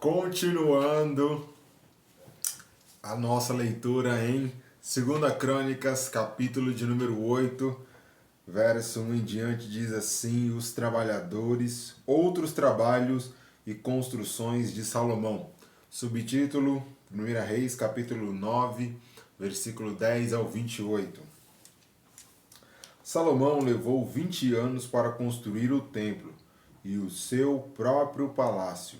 Continuando a nossa leitura em 2 Crônicas, capítulo de número 8, verso 1 em diante, diz assim: os trabalhadores, outros trabalhos e construções de Salomão. Subtítulo, 1 Reis, capítulo 9, versículo 10 ao 28. Salomão levou 20 anos para construir o templo e o seu próprio palácio.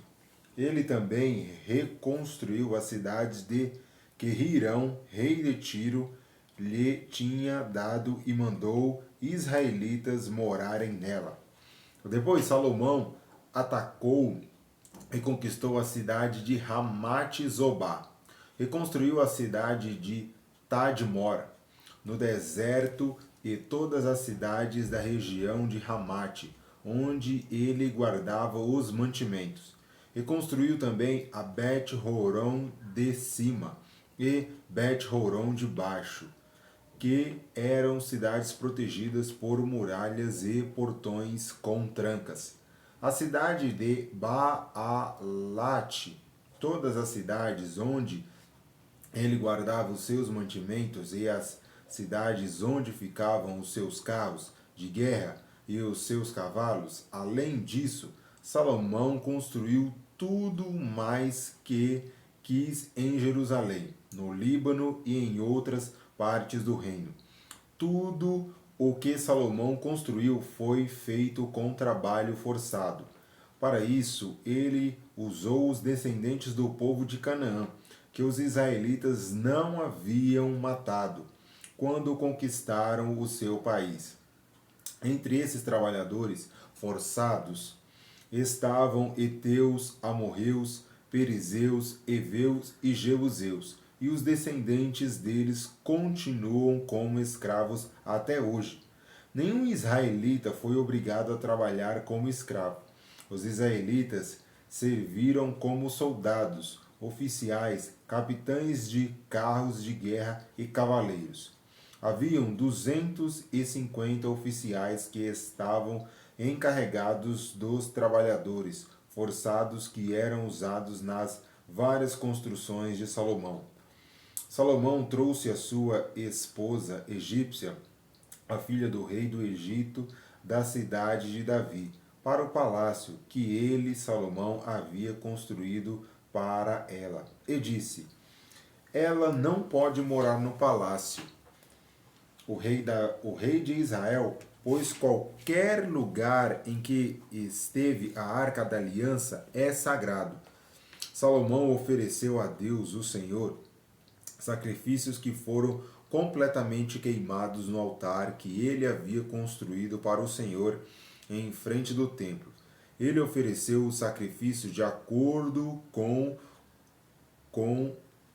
Ele também reconstruiu as cidades que Hirão, rei de Tiro, lhe tinha dado e mandou israelitas morarem nela. Depois Salomão atacou e conquistou a cidade de Ramate-Zobá. Reconstruiu a cidade de Tadmor, no deserto, e todas as cidades da região de Ramate, onde ele guardava os mantimentos. Reconstruiu também a Bet-Horon de cima e Bet-Horon de baixo, que eram cidades protegidas por muralhas e portões com trancas. A cidade de Baalat, todas as cidades onde ele guardava os seus mantimentos e as cidades onde ficavam os seus carros de guerra e os seus cavalos. Além disso, Salomão construiu tudo mais que quis em Jerusalém, no Líbano e em outras partes do reino. Tudo o que Salomão construiu foi feito com trabalho forçado. Para isso, ele usou os descendentes do povo de Canaã, que os israelitas não haviam matado, quando conquistaram o seu país. Entre esses trabalhadores forçados estavam heteus, amorreus, perizeus, heveus e jebuseus, e os descendentes deles continuam como escravos até hoje. Nenhum israelita foi obrigado a trabalhar como escravo. Os israelitas serviram como soldados, oficiais, capitães de carros de guerra e cavaleiros. Haviam 250 oficiais que estavam encarregados dos trabalhadores forçados que eram usados nas várias construções de Salomão. Salomão trouxe a sua esposa egípcia, a filha do rei do Egito, da cidade de Davi, para o palácio que ele, Salomão, havia construído para ela. E disse: ela não pode morar no palácio. O rei de Israel, pois qualquer lugar em que esteve a arca da aliança é sagrado. Salomão ofereceu a Deus, o Senhor, sacrifícios que foram completamente queimados no altar que ele havia construído para o Senhor em frente do templo. Ele ofereceu o sacrifício de acordo com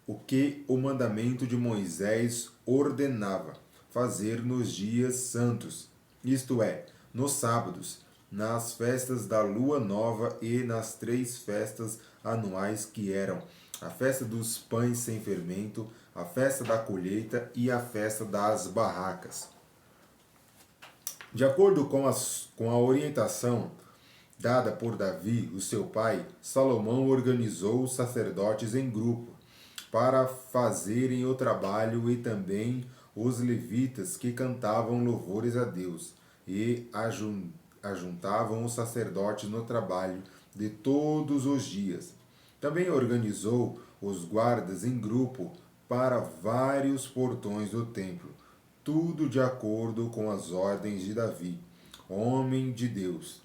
o que o mandamento de Moisés ordenava fazer nos dias santos, isto é, nos sábados, nas festas da lua nova e nas 3 festas anuais que eram a festa dos pães sem fermento, a festa da colheita e a festa das barracas. De acordo com a orientação dada por Davi, o seu pai, Salomão organizou os sacerdotes em grupo para fazerem o trabalho e também os levitas que cantavam louvores a Deus e ajuntavam os sacerdotes no trabalho de todos os dias. Também organizou os guardas em grupo para vários portões do templo, tudo de acordo com as ordens de Davi, homem de Deus.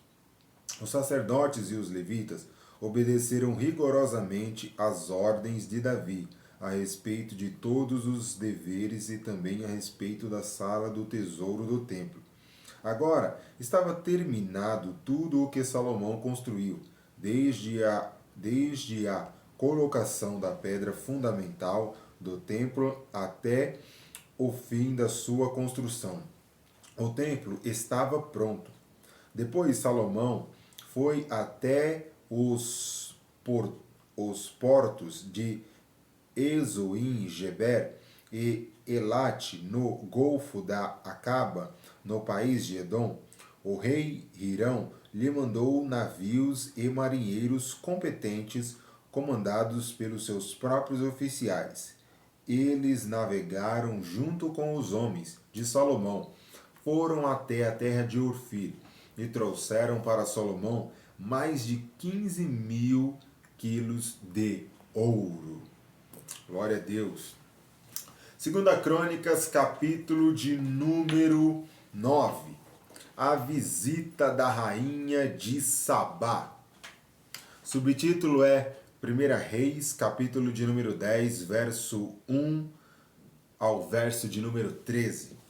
Os sacerdotes e os levitas obedeceram rigorosamente às ordens de Davi a respeito de todos os deveres e também a respeito da sala do tesouro do templo. Agora estava terminado tudo o que Salomão construiu, desde a colocação da pedra fundamental do templo até o fim da sua construção. O templo estava pronto. Depois Salomão foi até os portos de Ezoim-Geber e Elate, no Golfo da Acaba, no país de Edom. O rei Hirão lhe mandou navios e marinheiros competentes comandados pelos seus próprios oficiais. Eles navegaram junto com os homens de Salomão, foram até a terra de Ofir e trouxeram para Salomão mais de 15.000 quilos de ouro. Glória a Deus. Segunda Crônicas, capítulo de número 9. A visita da rainha de Sabá. Subtítulo é 1 Reis, capítulo de número 10, verso 1 ao verso de número 13.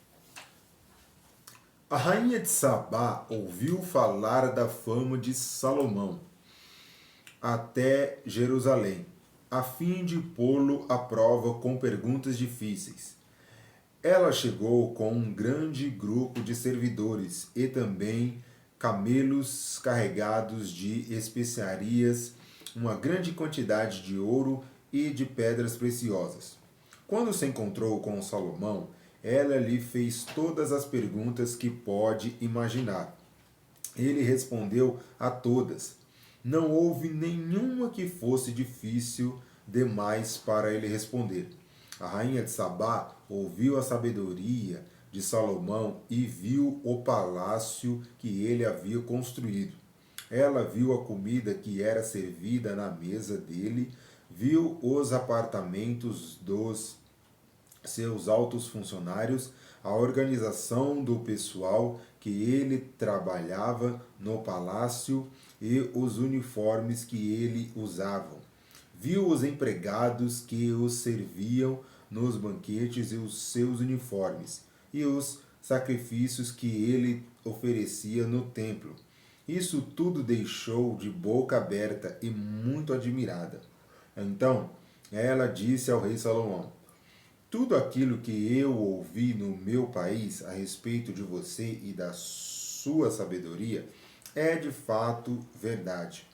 A rainha de Sabá ouviu falar da fama de Salomão até Jerusalém, a fim de pô-lo à prova com perguntas difíceis. Ela chegou com um grande grupo de servidores e também camelos carregados de especiarias, uma grande quantidade de ouro e de pedras preciosas. Quando se encontrou com Salomão, ela lhe fez todas as perguntas que pode imaginar. Ele respondeu a todas. Não houve nenhuma que fosse difícil demais para ele responder. A rainha de Sabá ouviu a sabedoria de Salomão e viu o palácio que ele havia construído. Ela viu a comida que era servida na mesa dele, viu os apartamentos dos seus altos funcionários, a organização do pessoal que ele trabalhava no palácio e os uniformes que ele usava. Viu os empregados que os serviam nos banquetes e os seus uniformes, e os sacrifícios que ele oferecia no templo. Isso tudo deixou de boca aberta e muito admirada. Então ela disse ao rei Salomão: tudo aquilo que eu ouvi no meu país a respeito de você e da sua sabedoria é de fato verdade.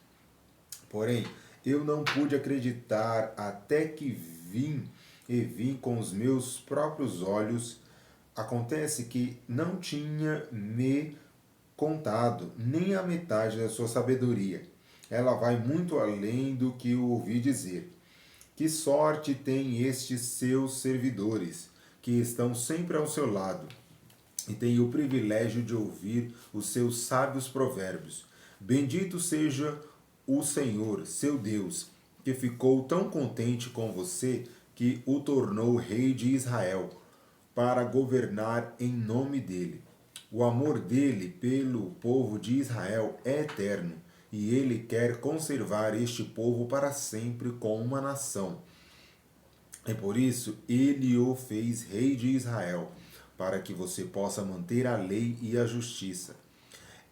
Porém, eu não pude acreditar até que vi com os meus próprios olhos. Acontece que não tinha me contado nem a metade da sua sabedoria. Ela vai muito além do que eu ouvi dizer. Que sorte têm estes seus servidores, que estão sempre ao seu lado, e têm o privilégio de ouvir os seus sábios provérbios. Bendito seja o Senhor, seu Deus, que ficou tão contente com você que o tornou rei de Israel, para governar em nome dele. O amor dele pelo povo de Israel é eterno, e ele quer conservar este povo para sempre como uma nação. E por isso ele o fez rei de Israel, para que você possa manter a lei e a justiça.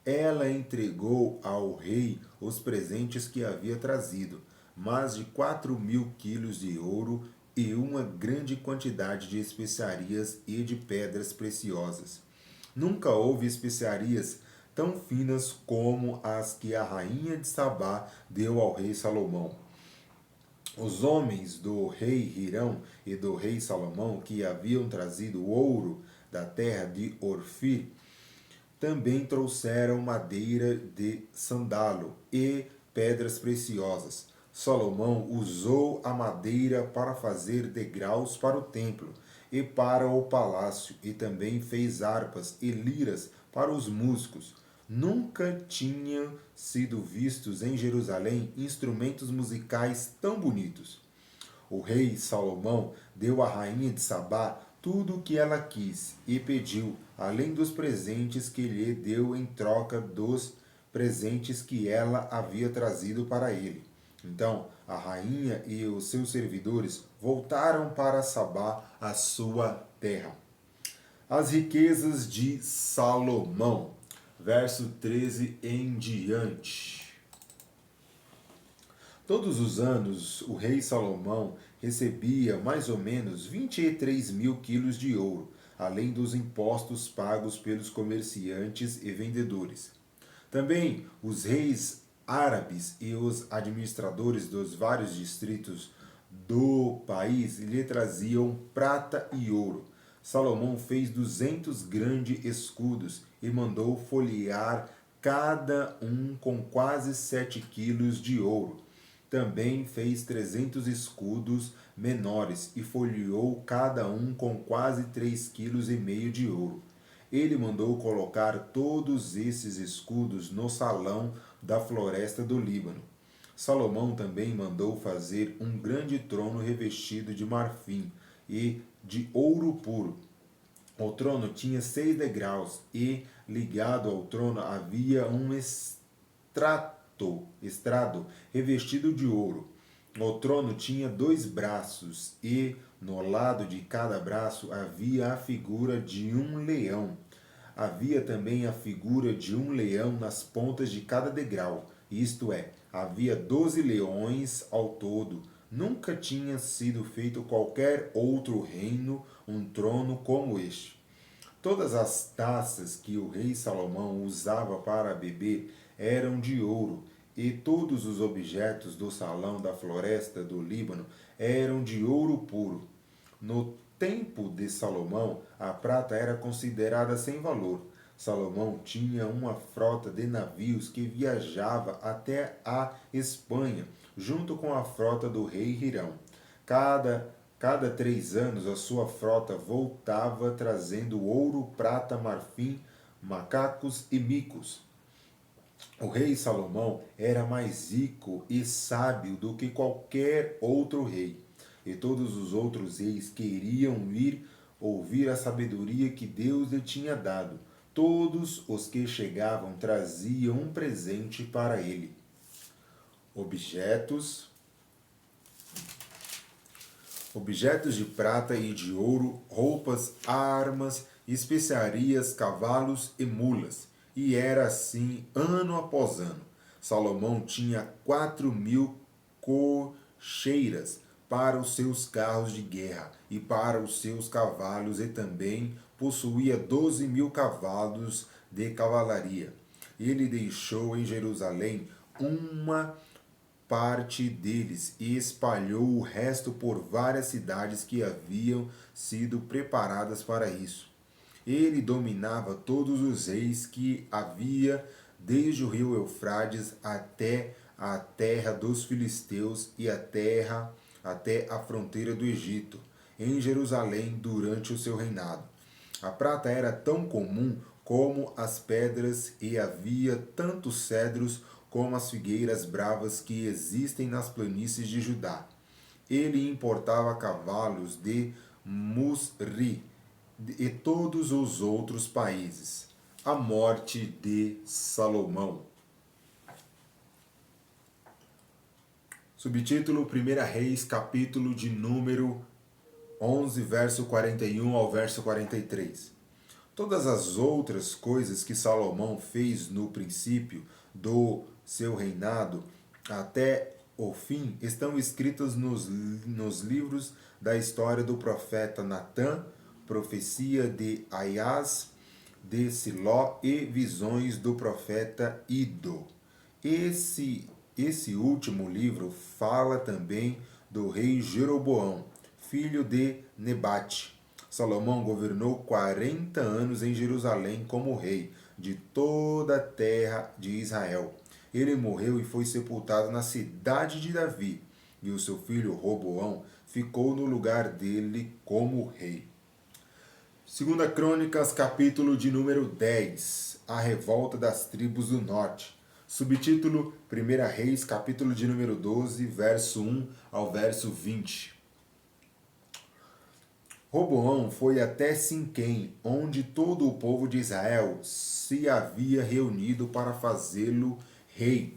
Ela entregou ao rei os presentes que havia trazido, mais de 4.000 quilos de ouro e uma grande quantidade de especiarias e de pedras preciosas. Nunca houve especiarias tão finas como as que a rainha de Sabá deu ao rei Salomão. Os homens do rei Hirão e do rei Salomão, que haviam trazido ouro da terra de Ofir, também trouxeram madeira de sandalo e pedras preciosas. Salomão usou a madeira para fazer degraus para o templo e para o palácio, e também fez harpas e liras para os músicos. Nunca tinham sido vistos em Jerusalém instrumentos musicais tão bonitos. O rei Salomão deu à rainha de Sabá tudo o que ela quis e pediu, além dos presentes que lhe deu em troca dos presentes que ela havia trazido para ele. Então a rainha e os seus servidores voltaram para Sabá, a sua terra. As riquezas de Salomão, verso 13 em diante. Todos os anos, o rei Salomão recebia mais ou menos 23.000 quilos de ouro, além dos impostos pagos pelos comerciantes e vendedores. Também os reis árabes e os administradores dos vários distritos do país lhe traziam prata e ouro. Salomão fez 200 grandes escudos e mandou folhear cada um com quase 7 quilos de ouro. Também fez 300 escudos menores e folheou cada um com quase 3,5 kg de ouro. Ele mandou colocar todos esses escudos no salão da floresta do Líbano. Salomão também mandou fazer um grande trono revestido de marfim e de ouro puro. O trono tinha 6 degraus e, ligado ao trono, havia um estrado revestido de ouro. O trono tinha 2 braços e, no lado de cada braço, havia a figura de um leão. Havia também a figura de um leão nas pontas de cada degrau, isto é, havia 12 leões ao todo. Nunca tinha sido feito qualquer outro reino um trono como este. Todas as taças que o rei Salomão usava para beber eram de ouro, e todos os objetos do salão da floresta do Líbano eram de ouro puro. No tempo de Salomão, a prata era considerada sem valor. Salomão tinha uma frota de navios que viajava até a Espanha, junto com a frota do rei Hirão. Cada 3 anos a sua frota voltava trazendo ouro, prata, marfim, macacos e micos. O rei Salomão era mais rico e sábio do que qualquer outro rei, e todos os outros reis queriam vir ouvir a sabedoria que Deus lhe tinha dado. Todos os que chegavam traziam um presente para ele. Objetos de prata e de ouro, roupas, armas, especiarias, cavalos e mulas. E era assim ano após ano. Salomão tinha 4.000 cocheiras para os seus carros de guerra e para os seus cavalos, e também possuía 12.000 cavalos de cavalaria. Ele deixou em Jerusalém uma parte deles e espalhou o resto por várias cidades que haviam sido preparadas para isso. Ele dominava todos os reis que havia, desde o rio Eufrates até a terra dos filisteus e até a fronteira do Egito, em Jerusalém durante o seu reinado. A prata era tão comum como as pedras e havia tantos cedros como as figueiras bravas que existem nas planícies de Judá. Ele importava cavalos de Musri e todos os outros países. A morte de Salomão. Subtítulo 1 Reis, capítulo de número 11, verso 41 ao verso 43. Todas as outras coisas que Salomão fez no princípio do seu reinado até o fim estão escritas nos livros da história do profeta Natã, profecia de Aias, de Siló e visões do profeta Ido. Esse último livro fala também do rei Jeroboão, filho de Nebate. Salomão governou 40 anos em Jerusalém como rei de toda a terra de Israel. Ele morreu e foi sepultado na cidade de Davi, e o seu filho Roboão ficou no lugar dele como rei. 2 Crônicas, capítulo de número 10, a revolta das tribos do norte. Subtítulo 1 Reis, capítulo de número 12, verso 1 ao verso 20. Roboão foi até Sinquém, onde todo o povo de Israel se havia reunido para fazê-lo rei.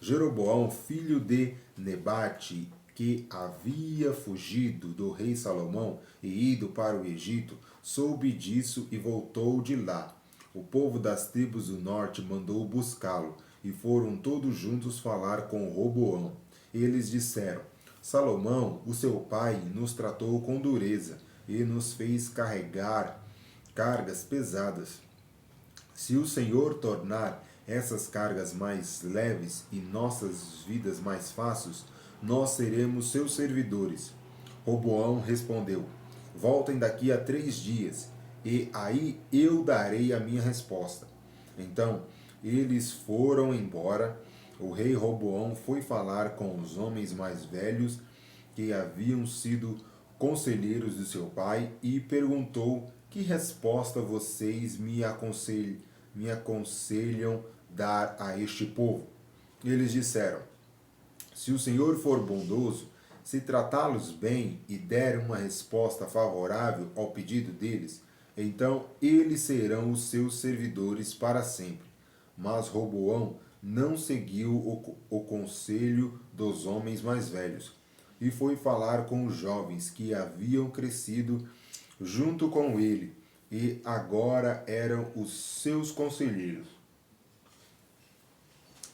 Jeroboão, filho de Nebate, que havia fugido do rei Salomão e ido para o Egito, soube disso e voltou de lá. O povo das tribos do norte mandou buscá-lo, e foram todos juntos falar com Roboão. Eles disseram: Salomão, o seu pai, nos tratou com dureza e nos fez carregar cargas pesadas. Se o Senhor tornar essas cargas mais leves e nossas vidas mais fáceis, nós seremos seus servidores. Roboão respondeu: Voltem daqui a 3 dias, e aí eu darei a minha resposta. Então eles foram embora. O rei Roboão foi falar com os homens mais velhos que haviam sido conselheiros de seu pai e perguntou: que resposta vocês me aconselham dar a este povo? Eles disseram: se o Senhor for bondoso, se tratá-los bem e der uma resposta favorável ao pedido deles, então eles serão os seus servidores para sempre. Mas Roboão não seguiu o conselho dos homens mais velhos e foi falar com os jovens que haviam crescido junto com ele e agora eram os seus conselheiros.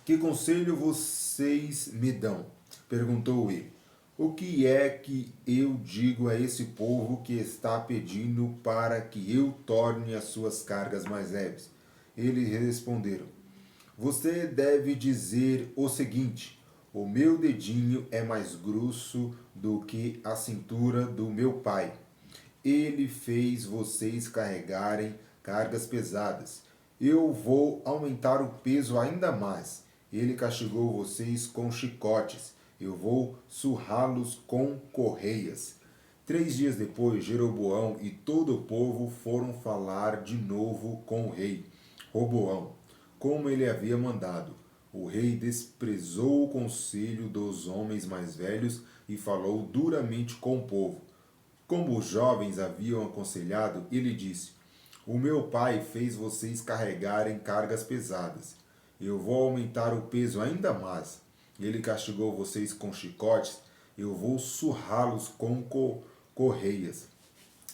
Que conselho vocês me dão? Perguntou ele. O que é que eu digo a esse povo que está pedindo para que eu torne as suas cargas mais leves? Eles responderam: você deve dizer o seguinte: o meu dedinho é mais grosso do que a cintura do meu pai. Ele fez vocês carregarem cargas pesadas. Eu vou aumentar o peso ainda mais. Ele castigou vocês com chicotes. Eu vou surrá-los com correias. 3 dias depois, Jeroboão e todo o povo foram falar de novo com o rei Roboão, como ele havia mandado. O rei desprezou o conselho dos homens mais velhos e falou duramente com o povo. Como os jovens haviam aconselhado, ele disse: o meu pai fez vocês carregarem cargas pesadas. Eu vou aumentar o peso ainda mais. Ele castigou vocês com chicotes. Eu vou surrá-los com correias.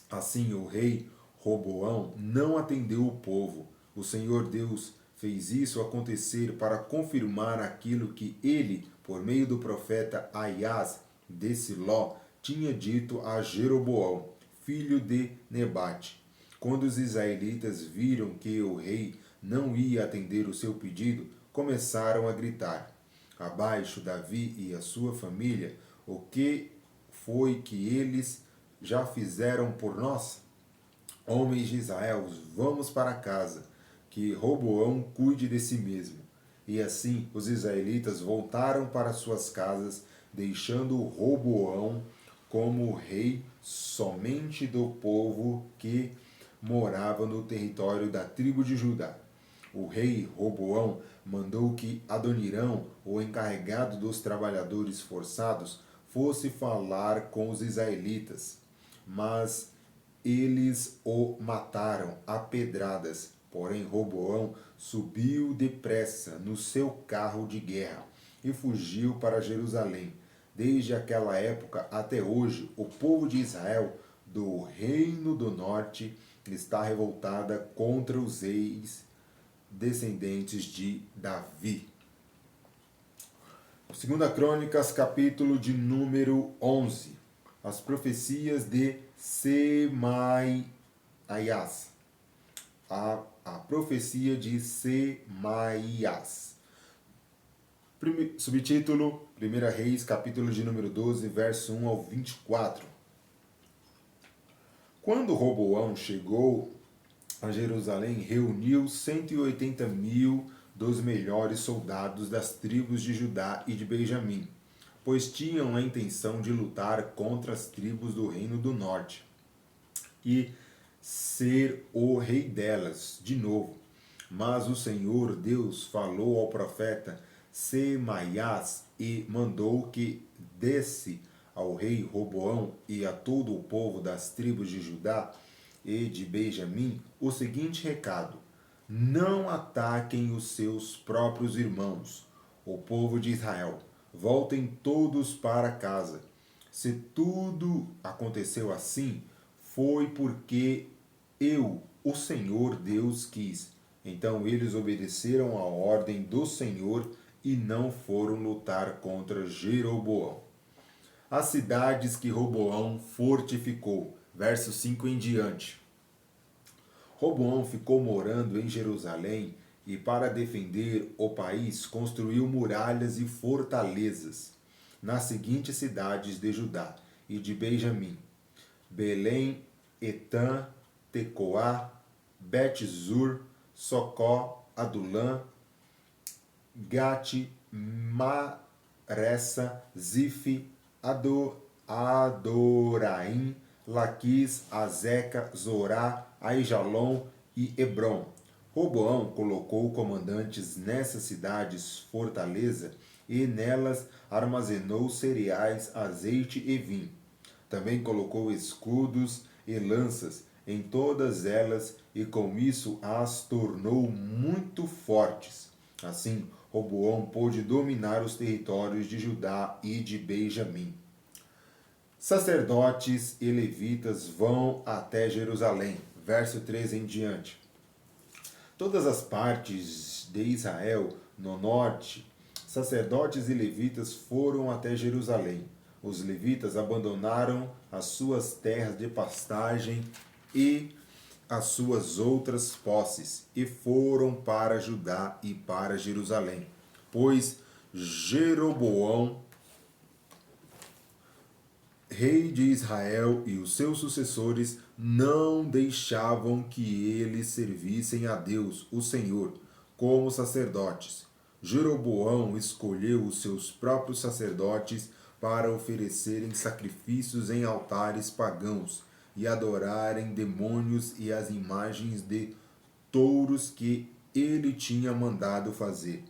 Assim o rei Roboão não atendeu o povo. O Senhor Deus fez isso acontecer para confirmar aquilo que ele, por meio do profeta Aias de Siló, tinha dito a Jeroboão, filho de Nebate. Quando os israelitas viram que o rei não ia atender o seu pedido, começaram a gritar: abaixo Davi e a sua família, o que foi que eles já fizeram por nós? Homens de Israel, vamos para casa, que Roboão cuide de si mesmo. E assim os israelitas voltaram para suas casas, deixando Roboão como rei somente do povo que morava no território da tribo de Judá. O rei Roboão mandou que Adonirão, o encarregado dos trabalhadores forçados, fosse falar com os israelitas. Mas eles o mataram a pedradas. Porém, Roboão subiu depressa no seu carro de guerra e fugiu para Jerusalém. Desde aquela época até hoje, o povo de Israel, do reino do norte, está revoltada contra os reis descendentes de Davi. 2 Crônicas, capítulo de número 11. As profecias de Semaias. A profecia de Semaias. Subtítulo: 1 Reis, capítulo de número 12, verso 1 ao 24. Quando Roboão chegou a Jerusalém, reuniu 180.000 dos melhores soldados das tribos de Judá e de Benjamim, pois tinham a intenção de lutar contra as tribos do reino do norte e ser o rei delas de novo. Mas o Senhor Deus falou ao profeta Semaias e mandou que desse ao rei Roboão e a todo o povo das tribos de Judá e de Benjamim o seguinte recado: não ataquem os seus próprios irmãos, o povo de Israel. Voltem todos para casa. Se tudo aconteceu assim, foi porque eu, o Senhor Deus, quis. Então eles obedeceram à ordem do Senhor e não foram lutar contra Jeroboão. As cidades que Roboão fortificou. Verso 5 em diante. Roboão ficou morando em Jerusalém e, para defender o país, construiu muralhas e fortalezas nas seguintes cidades de Judá e de Benjamim: Belém, Etã, Tecoá, Bet-zur, Socó, Adulã, Gate, Maressa, Zif, Adoraim, Laquis, Azeca, Zorá, Aijalon e Hebron. Roboão colocou comandantes nessas cidades fortaleza e nelas armazenou cereais, azeite e vinho. Também colocou escudos e lanças em todas elas e com isso as tornou muito fortes. Assim, Roboão pôde dominar os territórios de Judá e de Benjamim. Sacerdotes e levitas vão até Jerusalém. Verso 13 em diante. Todas as partes de Israel no norte, sacerdotes e levitas foram até Jerusalém. Os levitas abandonaram as suas terras de pastagem e as suas outras posses e foram para Judá e para Jerusalém, pois Jeroboão, rei de Israel, e os seus sucessores não deixavam que eles servissem a Deus, o Senhor, como sacerdotes. Jeroboão escolheu os seus próprios sacerdotes para oferecerem sacrifícios em altares pagãos e adorarem demônios e as imagens de touros que ele tinha mandado fazer.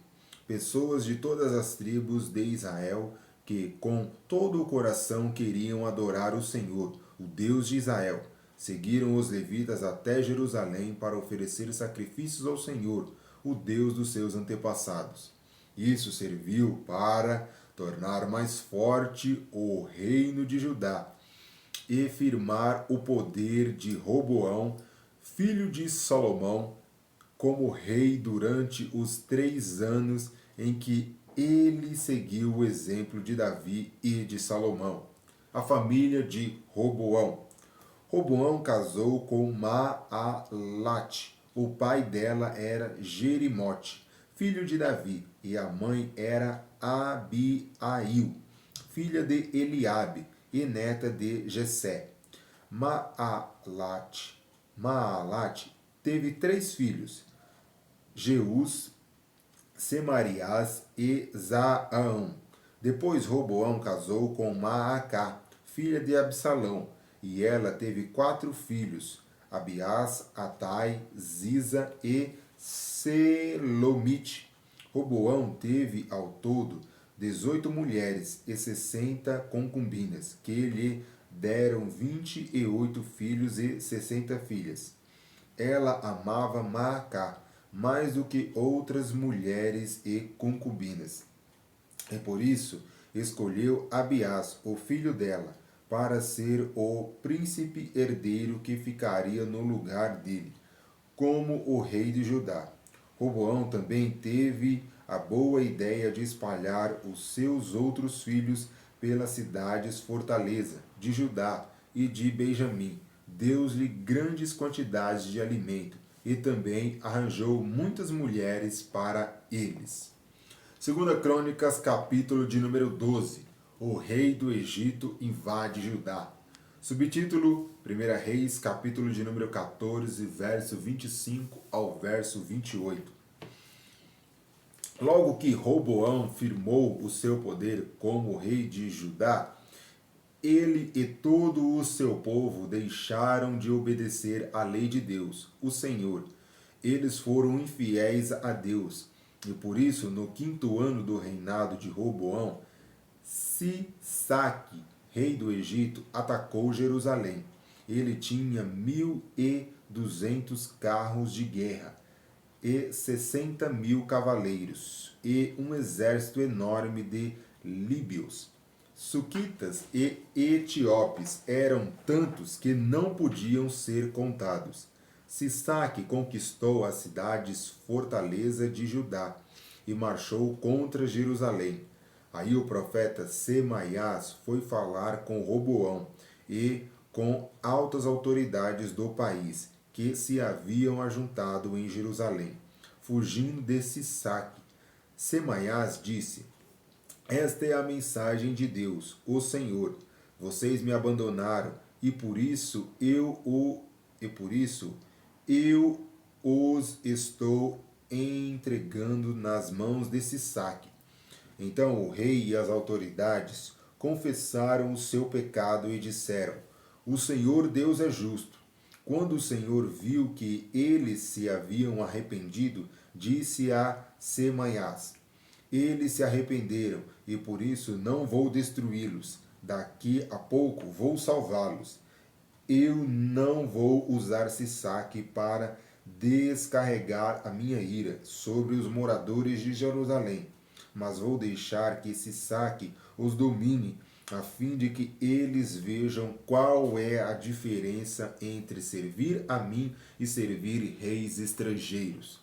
Pessoas de todas as tribos de Israel que com todo o coração queriam adorar o Senhor, o Deus de Israel, seguiram os levitas até Jerusalém para oferecer sacrifícios ao Senhor, o Deus dos seus antepassados. Isso serviu para tornar mais forte o reino de Judá e firmar o poder de Roboão, filho de Salomão, como rei durante os 3 anos em que ele seguiu o exemplo de Davi e de Salomão. A família de Roboão. Roboão casou com Maalate. O pai dela era Jerimote, filho de Davi, e a mãe era Abiail, filha de Eliabe e neta de Jessé. Maalate teve 3 filhos, Jeus, Semarias e Zaão. Depois Roboão casou com Maacá, filha de Absalão, e ela teve 4 filhos, Abiás, Atai, Ziza e Selomite. Roboão teve ao todo 18 mulheres e 60 concubinas, que lhe deram 28 filhos e 60 filhas. Ela amava Maacá mais do que outras mulheres e concubinas. E por isso escolheu Abiás, o filho dela, para ser o príncipe herdeiro que ficaria no lugar dele, como o rei de Judá. Roboão também teve a boa ideia de espalhar os seus outros filhos pelas cidades fortaleza de Judá e de Benjamim. Deu-lhe grandes quantidades de alimento e também arranjou muitas mulheres para eles. 2 Crônicas, capítulo de número 12. O rei do Egito invade Judá. Subtítulo: 1 Reis, capítulo de número 14, verso 25 ao verso 28. Logo que Roboão firmou o seu poder como rei de Judá, ele e todo o seu povo deixaram de obedecer à lei de Deus, o Senhor. Eles foram infiéis a Deus. E por isso, no 5º ano do reinado de Roboão, Sisaque, rei do Egito, atacou Jerusalém. Ele tinha 1.200 carros de guerra e 60.000 cavaleiros e um exército enorme de líbios. Suquitas e etíopes eram tantos que não podiam ser contados. Sisaque conquistou as cidades fortaleza de Judá e marchou contra Jerusalém. Aí o profeta Semaias foi falar com Roboão e com altas autoridades do país que se haviam ajuntado em Jerusalém, fugindo de Sisaque. Semaias disse: Esta é a mensagem de Deus, o Senhor. Vocês me abandonaram e por isso eu os estou entregando nas mãos de Sisaque. Então o rei e as autoridades confessaram o seu pecado e disseram: O Senhor Deus é justo. Quando o Senhor viu que eles se haviam arrependido, disse a Semaías: Eles se arrependeram, e por isso não vou destruí-los. Daqui a pouco vou salvá-los. Eu não vou usar Sisaque para descarregar a minha ira sobre os moradores de Jerusalém, mas vou deixar que Sisaque os domine, a fim de que eles vejam qual é a diferença entre servir a mim e servir reis estrangeiros.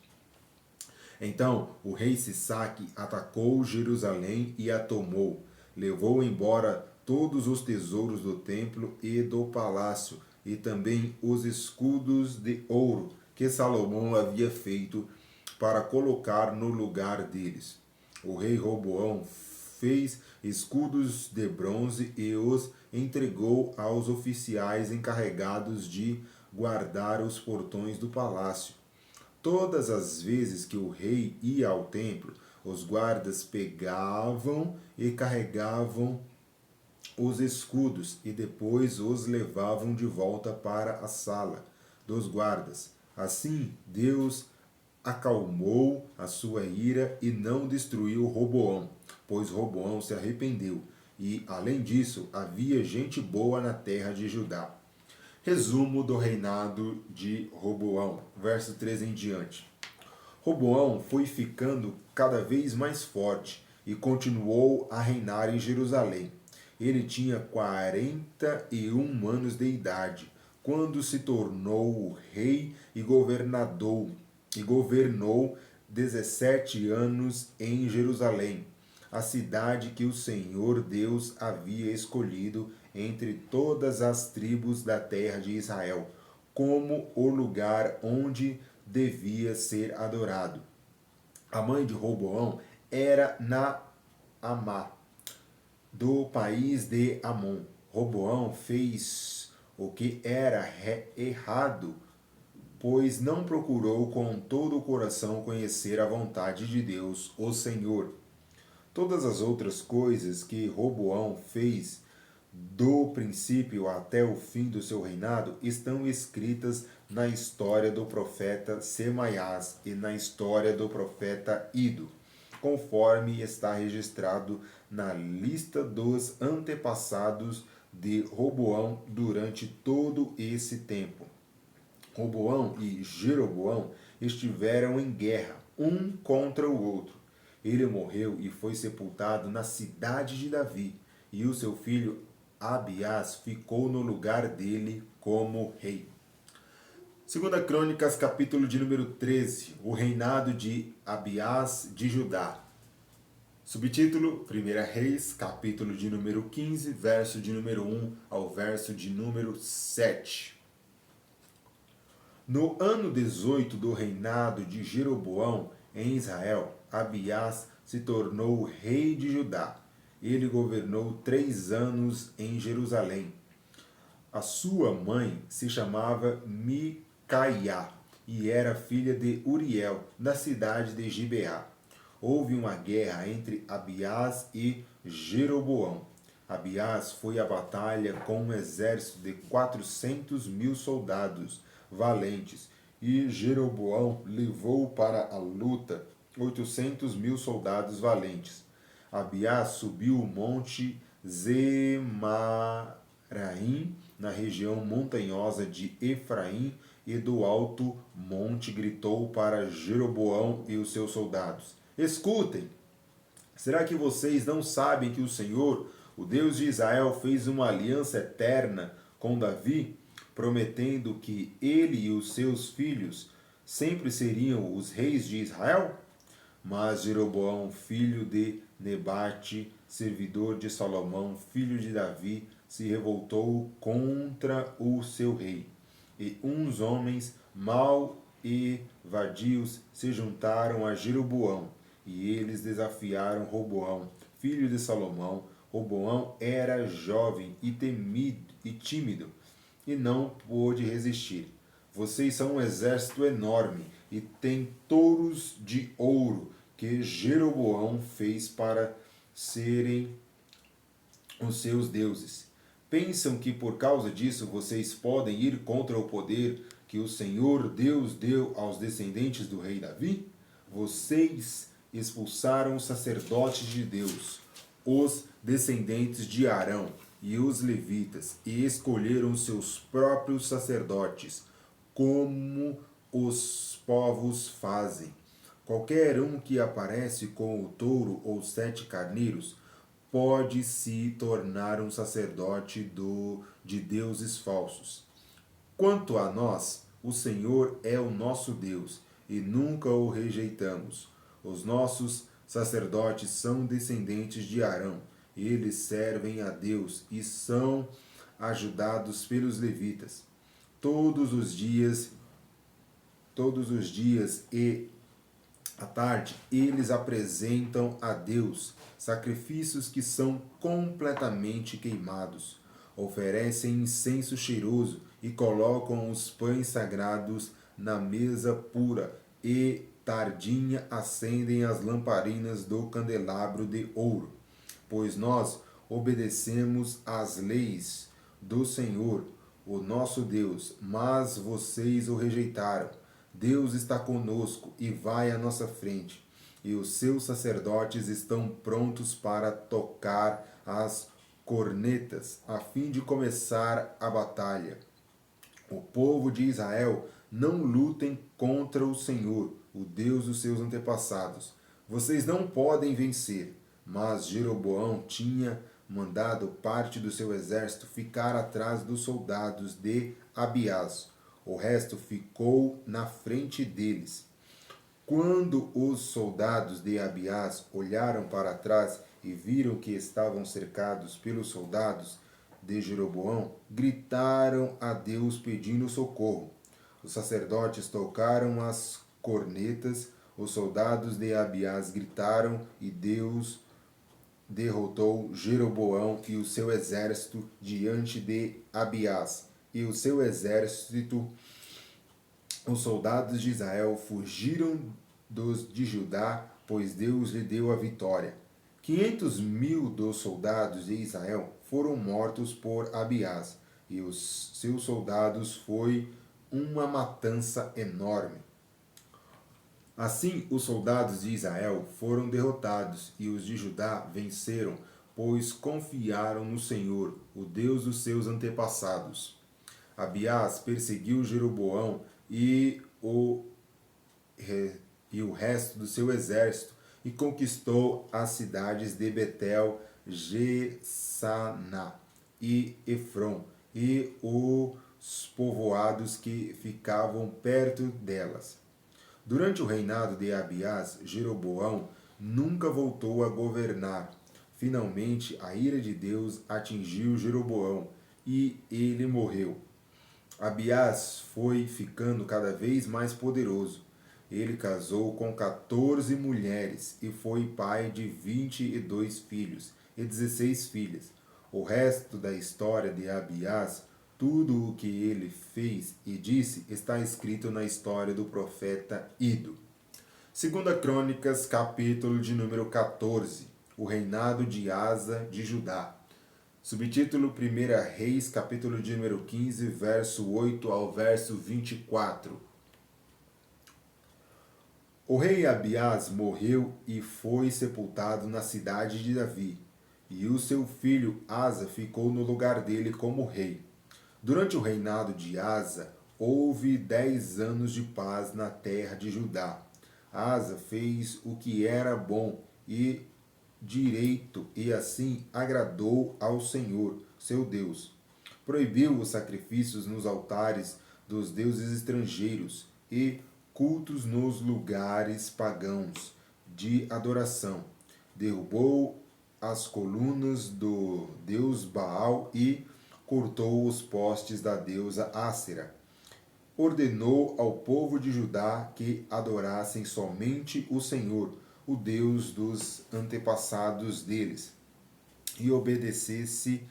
Então o rei Sisaque atacou Jerusalém e a tomou. Levou embora todos os tesouros do templo e do palácio, e também os escudos de ouro que Salomão havia feito para colocar no lugar deles. O rei Roboão fez escudos de bronze e os entregou aos oficiais encarregados de guardar os portões do palácio. Todas as vezes que o rei ia ao templo, os guardas pegavam e carregavam os escudos e depois os levavam de volta para a sala dos guardas. Assim, Deus acalmou a sua ira e não destruiu Roboão, pois Roboão se arrependeu. E, além disso, havia gente boa na terra de Judá. Resumo do reinado de Roboão, verso 13 em diante. Roboão foi ficando cada vez mais forte e continuou a reinar em Jerusalém. Ele tinha 41 anos de idade quando se tornou o rei e governou 17 anos em Jerusalém, a cidade que o Senhor Deus havia escolhido entre todas as tribos da terra de Israel, como o lugar onde devia ser adorado. A mãe de Roboão era Naamá, do país de Amon. Roboão fez o que era errado, pois não procurou com todo o coração conhecer a vontade de Deus, o Senhor. Todas as outras coisas que Roboão fez, do princípio até o fim do seu reinado, estão escritas na história do profeta Semaías e na história do profeta Ido, conforme está registrado na lista dos antepassados de Roboão durante todo esse tempo. Roboão e Jeroboão estiveram em guerra, um contra o outro. Ele morreu e foi sepultado na cidade de Davi, e o seu filho Abiás ficou no lugar dele como rei. 2 Crônicas, capítulo de número 13, o reinado de Abiás de Judá. Subtítulo, 1 Reis, capítulo de número 15, verso de número 1 ao verso de número 7. No ano 18 do reinado de Jeroboão em Israel, Abiás se tornou rei de Judá. Ele governou 3 anos em Jerusalém. A sua mãe se chamava Micaiá e era filha de Uriel, da cidade de Gibeá. Houve uma guerra entre Abiás e Jeroboão. Abiás foi à batalha com um exército de 400.000 soldados valentes, e Jeroboão levou para a luta 800.000 soldados valentes. Abiás subiu o monte Zemaraim, na região montanhosa de Efraim, e do alto monte gritou para Jeroboão e os seus soldados: Escutem! Será que vocês não sabem que o Senhor, o Deus de Israel, fez uma aliança eterna com Davi, prometendo que ele e os seus filhos sempre seriam os reis de Israel? Mas Jeroboão, filho de Nebate, servidor de Salomão, filho de Davi, se revoltou contra o seu rei. E uns homens mau e vadios se juntaram a Jeroboão, e eles desafiaram Roboão, filho de Salomão. Roboão era jovem e tímido, e não pôde resistir. Vocês são um exército enorme e têm touros de ouro que Jeroboão fez para serem os seus deuses. Pensam que por causa disso vocês podem ir contra o poder que o Senhor Deus deu aos descendentes do rei Davi? Vocês expulsaram os sacerdotes de Deus, os descendentes de Arão e os levitas, e escolheram seus próprios sacerdotes, como os povos fazem. Qualquer um que aparece com o touro ou 7 carneiros pode se tornar um sacerdote de deuses falsos. Quanto a nós, o Senhor é o nosso Deus e nunca o rejeitamos. Os nossos sacerdotes são descendentes de Arão. Eles servem a Deus e são ajudados pelos levitas. Todos os dias e à tarde, eles apresentam a Deus sacrifícios que são completamente queimados. Oferecem incenso cheiroso e colocam os pães sagrados na mesa pura e tardinha acendem as lamparinas do candelabro de ouro. Pois nós obedecemos às leis do Senhor, o nosso Deus, mas vocês o rejeitaram. Deus está conosco e vai à nossa frente, e os seus sacerdotes estão prontos para tocar as cornetas, a fim de começar a batalha. O povo de Israel não lutem contra o Senhor, o Deus dos seus antepassados. Vocês não podem vencer. Mas Jeroboão tinha mandado parte do seu exército ficar atrás dos soldados de Abiás. O resto ficou na frente deles. Quando os soldados de Abiás olharam para trás e viram que estavam cercados pelos soldados de Jeroboão, gritaram a Deus pedindo socorro. Os sacerdotes tocaram as cornetas, os soldados de Abiás gritaram e Deus derrotou Jeroboão e o seu exército diante de Abiás. E o seu exército, os soldados de Israel, fugiram dos de Judá, pois Deus lhe deu a vitória. 500.000 dos soldados de Israel foram mortos por Abiás, e os seus soldados foi uma matança enorme. Assim, os soldados de Israel foram derrotados e os de Judá venceram, pois confiaram no Senhor, o Deus dos seus antepassados. Abiás perseguiu Jeroboão e o resto do seu exército e conquistou as cidades de Betel, Gesaná e Efron e os povoados que ficavam perto delas. Durante o reinado de Abiás, Jeroboão nunca voltou a governar. Finalmente, a ira de Deus atingiu Jeroboão e ele morreu. Abiás foi ficando cada vez mais poderoso. Ele casou com 14 mulheres e foi pai de 22 filhos e 16 filhas. O resto da história de Abiás, tudo o que ele fez e disse, está escrito na história do profeta Ido. 2 Crônicas, capítulo de número 14, o reinado de Asa de Judá. Subtítulo 1 Reis, capítulo de número 15, verso 8 ao verso 24. O rei Abiás morreu e foi sepultado na cidade de Davi, e o seu filho Asa ficou no lugar dele como rei. Durante o reinado de Asa, houve 10 anos de paz na terra de Judá. Asa fez o que era bom e direito e assim agradou ao Senhor, seu Deus. Proibiu os sacrifícios nos altares dos deuses estrangeiros e cultos nos lugares pagãos de adoração. Derrubou as colunas do deus Baal e cortou os postes da deusa Ássera. Ordenou ao povo de Judá que adorassem somente o Senhor, o Deus dos antepassados deles, e obedecesse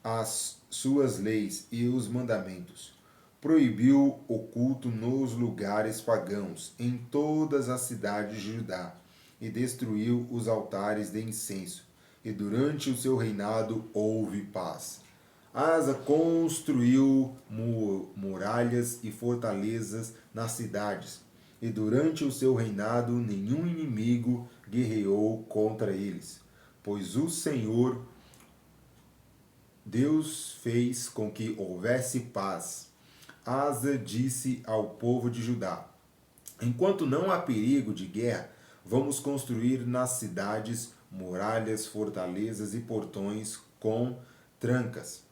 às suas leis e os mandamentos. Proibiu o culto nos lugares pagãos em todas as cidades de Judá, e destruiu os altares de incenso. e durante o seu reinado houve paz. Asa construiu muralhas e fortalezas nas cidades, e durante o seu reinado nenhum inimigo guerreou contra eles, pois o Senhor Deus fez com que houvesse paz. Asa disse ao povo de Judá: enquanto não há perigo de guerra, vamos construir nas cidades muralhas, fortalezas e portões com trancas,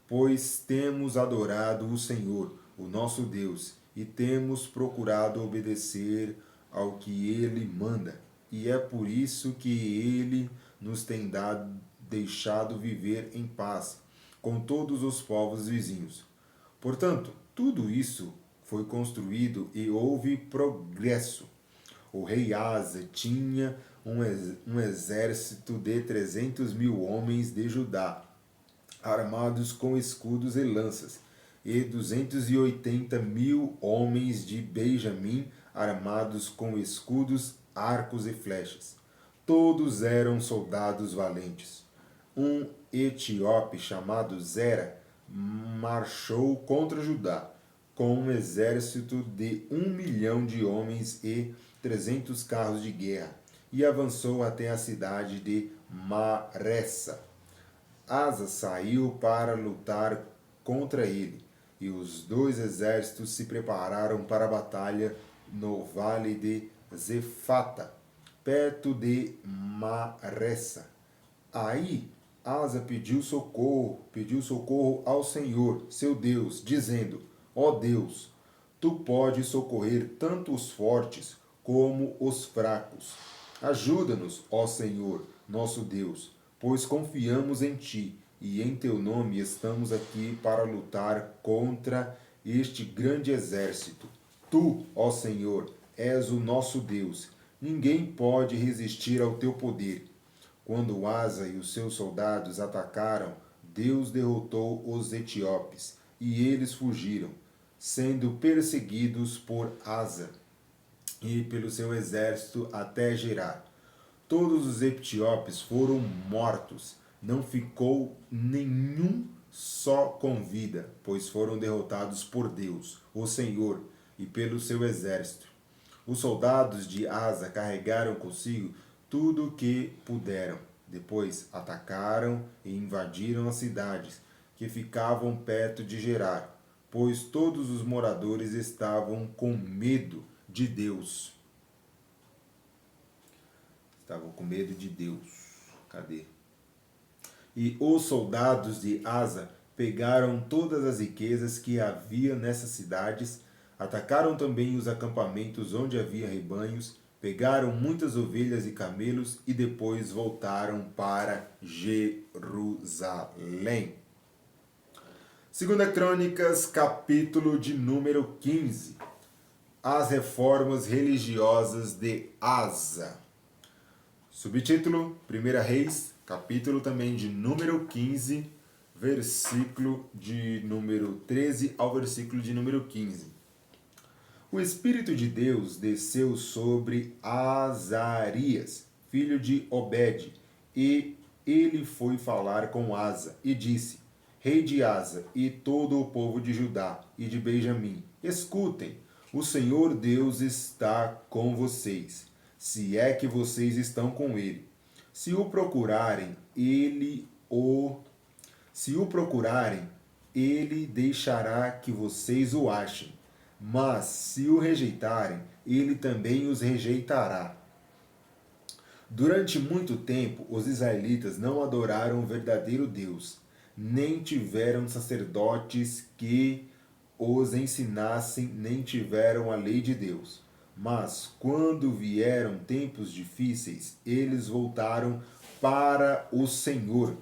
pois temos adorado o Senhor, o nosso Deus, e temos procurado obedecer ao que ele manda. E é por isso que ele nos tem deixado viver em paz com todos os povos vizinhos. Portanto, tudo isso foi construído e houve progresso. O rei Asa tinha um exército de 300.000 homens de Judá, armados com escudos e lanças, e 280.000 homens de Benjamim, armados com escudos, arcos e flechas. Todos eram soldados valentes. Um etíope chamado Zera marchou contra Judá com um exército de 1.000.000 de homens e 300 carros de guerra, e avançou até a cidade de Maressa. Asa saiu para lutar contra ele, e os dois exércitos se prepararam para a batalha no vale de Zefata, perto de Maressa. Aí Asa pediu socorro ao Senhor, seu Deus, dizendo: ó Deus, tu podes socorrer tanto os fortes como os fracos. Ajuda-nos, ó Senhor, nosso Deus, pois confiamos em ti, e em teu nome estamos aqui para lutar contra este grande exército. Tu, ó Senhor, és o nosso Deus. Ninguém pode resistir ao teu poder. Quando Asa e os seus soldados atacaram, Deus derrotou os etíopes, e eles fugiram, sendo perseguidos por Asa e pelo seu exército até Gerar. Todos os etíopes foram mortos, não ficou nenhum só com vida, pois foram derrotados por Deus, o Senhor, e pelo seu exército. Os soldados de Asa carregaram consigo tudo o que puderam. Depois atacaram e invadiram as cidades que ficavam perto de Gerar, pois todos os moradores estavam com medo de Deus. Estavam com medo de Deus. Cadê? E os soldados de Asa pegaram todas as riquezas que havia nessas cidades, atacaram também os acampamentos onde havia rebanhos, pegaram muitas ovelhas e camelos e depois voltaram para Jerusalém. 2 Crônicas, capítulo de número 15. As reformas religiosas de Asa. Subtítulo: 1 Reis, capítulo também de número 15, versículo de número 13 ao versículo de número 15. O Espírito de Deus desceu sobre Azarias, filho de Obed, e ele foi falar com Asa, e disse: Rei de Asa e todo o povo de Judá e de Benjamim, escutem, o Senhor Deus está com vocês, se é que vocês estão com ele. Se o procurarem, ele deixará que vocês o achem. Mas se o rejeitarem, ele também os rejeitará. Durante muito tempo, os israelitas não adoraram o verdadeiro Deus, nem tiveram sacerdotes que os ensinassem, nem tiveram a lei de Deus. Mas quando vieram tempos difíceis, eles voltaram para o Senhor,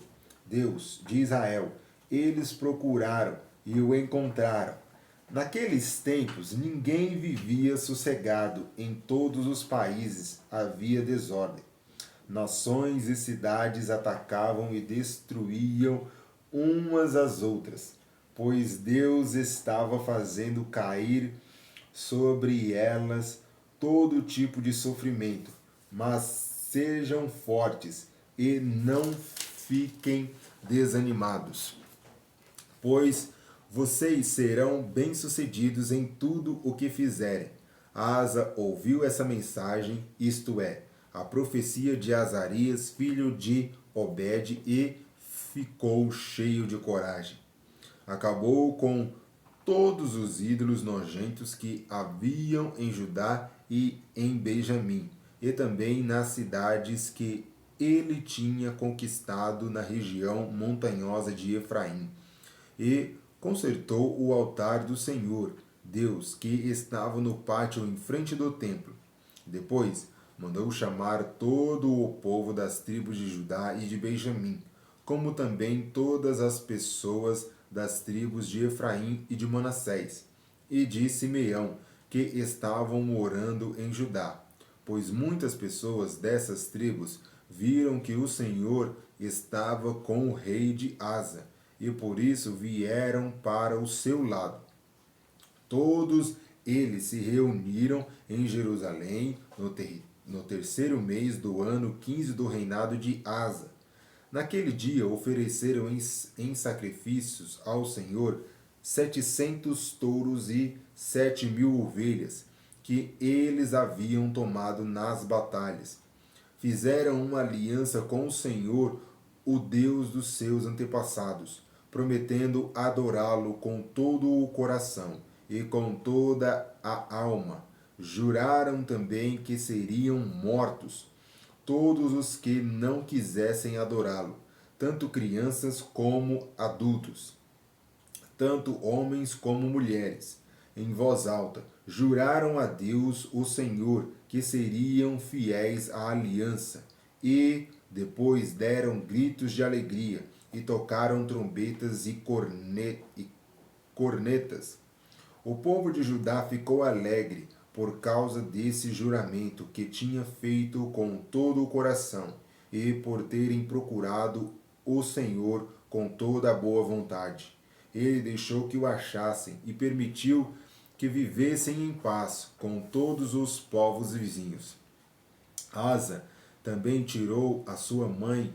Deus de Israel. Eles procuraram e o encontraram. Naqueles tempos, ninguém vivia sossegado, em todos os países havia desordem. Nações e cidades atacavam e destruíam umas às outras, pois Deus estava fazendo cair sobre elas todo tipo de sofrimento. Mas sejam fortes e não fiquem desanimados, pois vocês serão bem-sucedidos em tudo o que fizerem. Asa ouviu essa mensagem, isto é, a profecia de Azarias, filho de Obed, e ficou cheio de coragem. Acabou com todos os ídolos nojentos que haviam em Judá e em Benjamim, e também nas cidades que ele tinha conquistado na região montanhosa de Efraim. E consertou o altar do Senhor, Deus, que estava no pátio em frente do templo. Depois mandou chamar todo o povo das tribos de Judá e de Benjamim, como também todas as pessoas das tribos de Efraim e de Manassés, e de Simeão, que estavam morando em Judá, pois muitas pessoas dessas tribos viram que o Senhor estava com o rei de Asa, e por isso vieram para o seu lado. Todos eles se reuniram em Jerusalém no terceiro mês do ano 15 do reinado de Asa. Naquele dia ofereceram em sacrifícios ao Senhor 700 touros e 7.000 ovelhas, que eles haviam tomado nas batalhas. Fizeram uma aliança com o Senhor, o Deus dos seus antepassados, prometendo adorá-lo com todo o coração e com toda a alma. Juraram também que seriam mortos todos os que não quisessem adorá-lo, tanto crianças como adultos, tanto homens como mulheres. Em voz alta, juraram a Deus, o Senhor, que seriam fiéis à aliança, e depois deram gritos de alegria e tocaram trombetas e cornetas. O povo de Judá ficou alegre por causa desse juramento que tinha feito com todo o coração e por terem procurado o Senhor com toda a boa vontade. Ele deixou que o achassem e permitiu que vivessem em paz com todos os povos vizinhos. Asa também tirou a sua mãe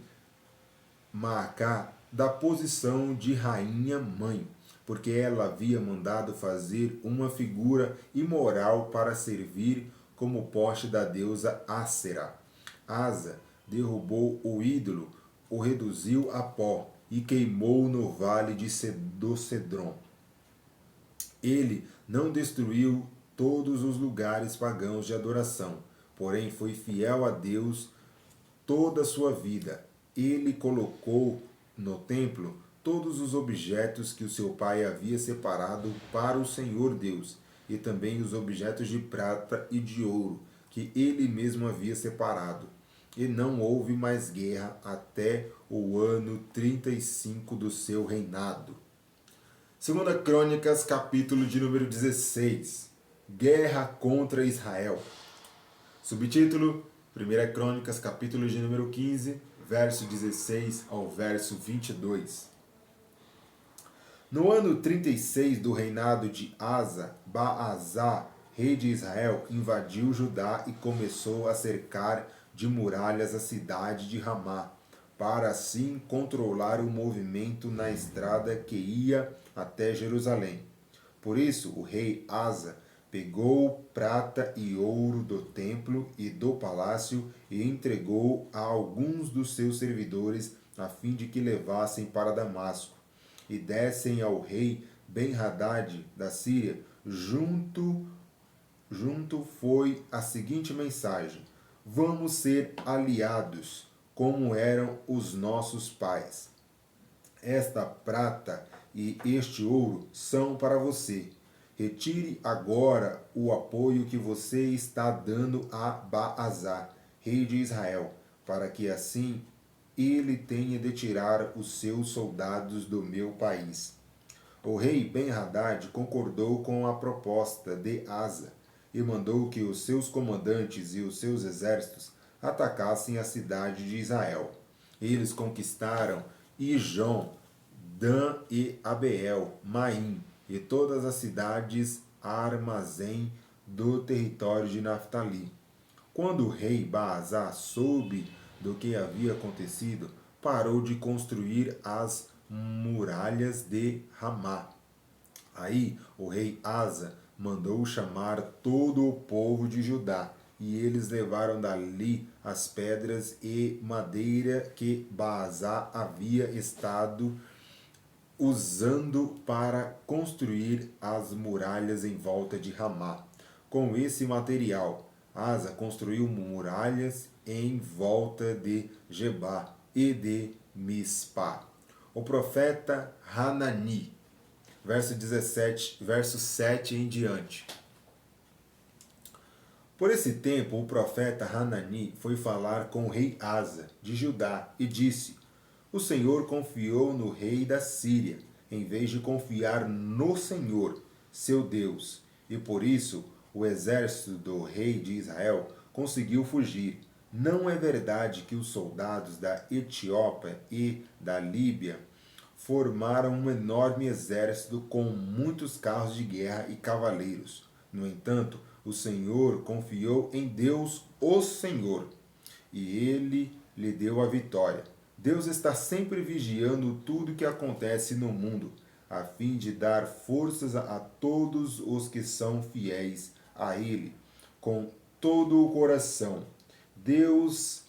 Maacá da posição de rainha-mãe, porque ela havia mandado fazer uma figura imoral para servir como poste da deusa Ácera. Asa derrubou o ídolo, o reduziu a pó e queimou no vale do Cedron. Ele não destruiu todos os lugares pagãos de adoração, porém foi fiel a Deus toda a sua vida. Ele colocou no templo todos os objetos que o seu pai havia separado para o Senhor Deus, e também os objetos de prata e de ouro que ele mesmo havia separado. E não houve mais guerra até o ano 35 do seu reinado. 2 Crônicas, capítulo de número 16. Guerra contra Israel. Subtítulo: 1 Crônicas, capítulo de número 15, verso 16 ao verso 22. No ano 36 do reinado de Asa, Baasá, rei de Israel, invadiu Judá e começou a cercar de muralhas a cidade de Ramá, para assim controlar o movimento na estrada que ia até Jerusalém. Por isso, o rei Asa pegou prata e ouro do templo e do palácio e entregou a alguns dos seus servidores a fim de que levassem para Damasco e dessem ao rei Ben-Hadad da Síria. Junto foi a seguinte mensagem: vamos ser aliados, como eram os nossos pais. Esta prata e este ouro são para você. Retire agora o apoio que você está dando a Baasá, rei de Israel, para que assim ele tenha de tirar os seus soldados do meu país. O rei Ben-Hadad concordou com a proposta de Asa e mandou que os seus comandantes e os seus exércitos atacassem a cidade de Israel. Eles conquistaram Ijon, Dan e Abeel, Maim e todas as cidades armazém do território de Naftali. Quando o rei Baasá soube do que havia acontecido, parou de construir as muralhas de Ramá. Aí o rei Asa mandou chamar todo o povo de Judá, e eles levaram dali as pedras e madeira que Baasá havia estado usando para construir as muralhas em volta de Ramá. Com esse material, Asa construiu muralhas em volta de Gebá e de Mispá. O profeta Hanani, verso 17, verso 7 em diante. Por esse tempo, o profeta Hanani foi falar com o rei Asa, de Judá, e disse: O Senhor confiou no rei da Síria, em vez de confiar no Senhor, seu Deus. E por isso, o exército do rei de Israel conseguiu fugir. Não é verdade que os soldados da Etiópia e da Líbia formaram um enorme exército com muitos carros de guerra e cavaleiros. No entanto, o Senhor confiou em Deus, o Senhor, e ele lhe deu a vitória. Deus está sempre vigiando tudo que acontece no mundo, a fim de dar forças a todos os que são fiéis a Ele, com todo o coração. Deus,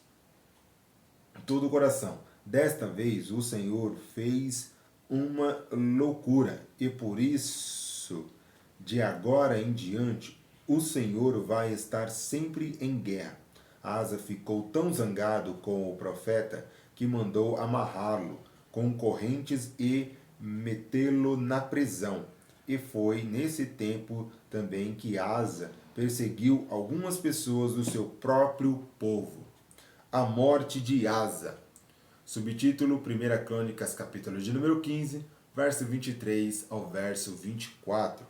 todo o coração. Desta vez o Senhor fez uma loucura, e por isso, de agora em diante, o Senhor vai estar sempre em guerra. Asa ficou tão zangado com o profeta que mandou amarrá-lo com correntes e metê-lo na prisão. E foi nesse tempo também que Asa perseguiu algumas pessoas do seu próprio povo. A morte de Asa. Subtítulo 1 Crônicas, capítulo de número 15, verso 23 ao verso 24.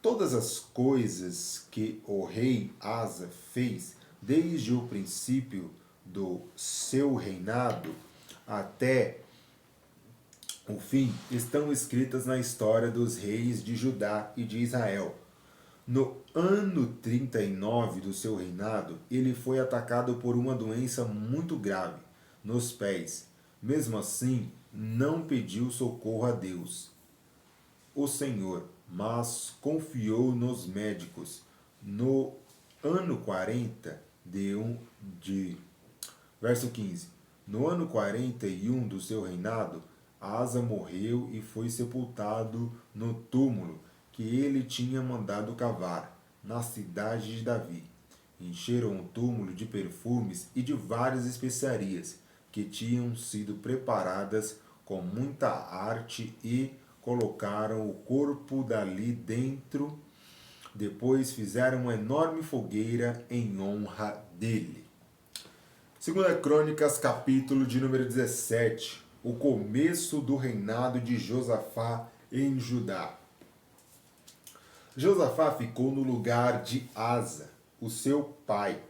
Todas as coisas que o rei Asa fez desde o princípio do seu reinado até o fim estão escritas na história dos reis de Judá e de Israel. No ano 39 do seu reinado, ele foi atacado por uma doença muito grave nos pés. Mesmo assim, não pediu socorro a Deus, o Senhor, mas confiou nos médicos. No ano 40 verso 15. No ano 41 do seu reinado, Asa morreu e foi sepultado no túmulo que ele tinha mandado cavar, na cidade de Davi. Encheram o túmulo de perfumes e de várias especiarias que tinham sido preparadas com muita arte e colocaram o corpo dali dentro. Depois fizeram uma enorme fogueira em honra dele. 2 Crônicas, capítulo de número 17. O começo do reinado de Josafá em Judá. Josafá ficou no lugar de Asa, o seu pai,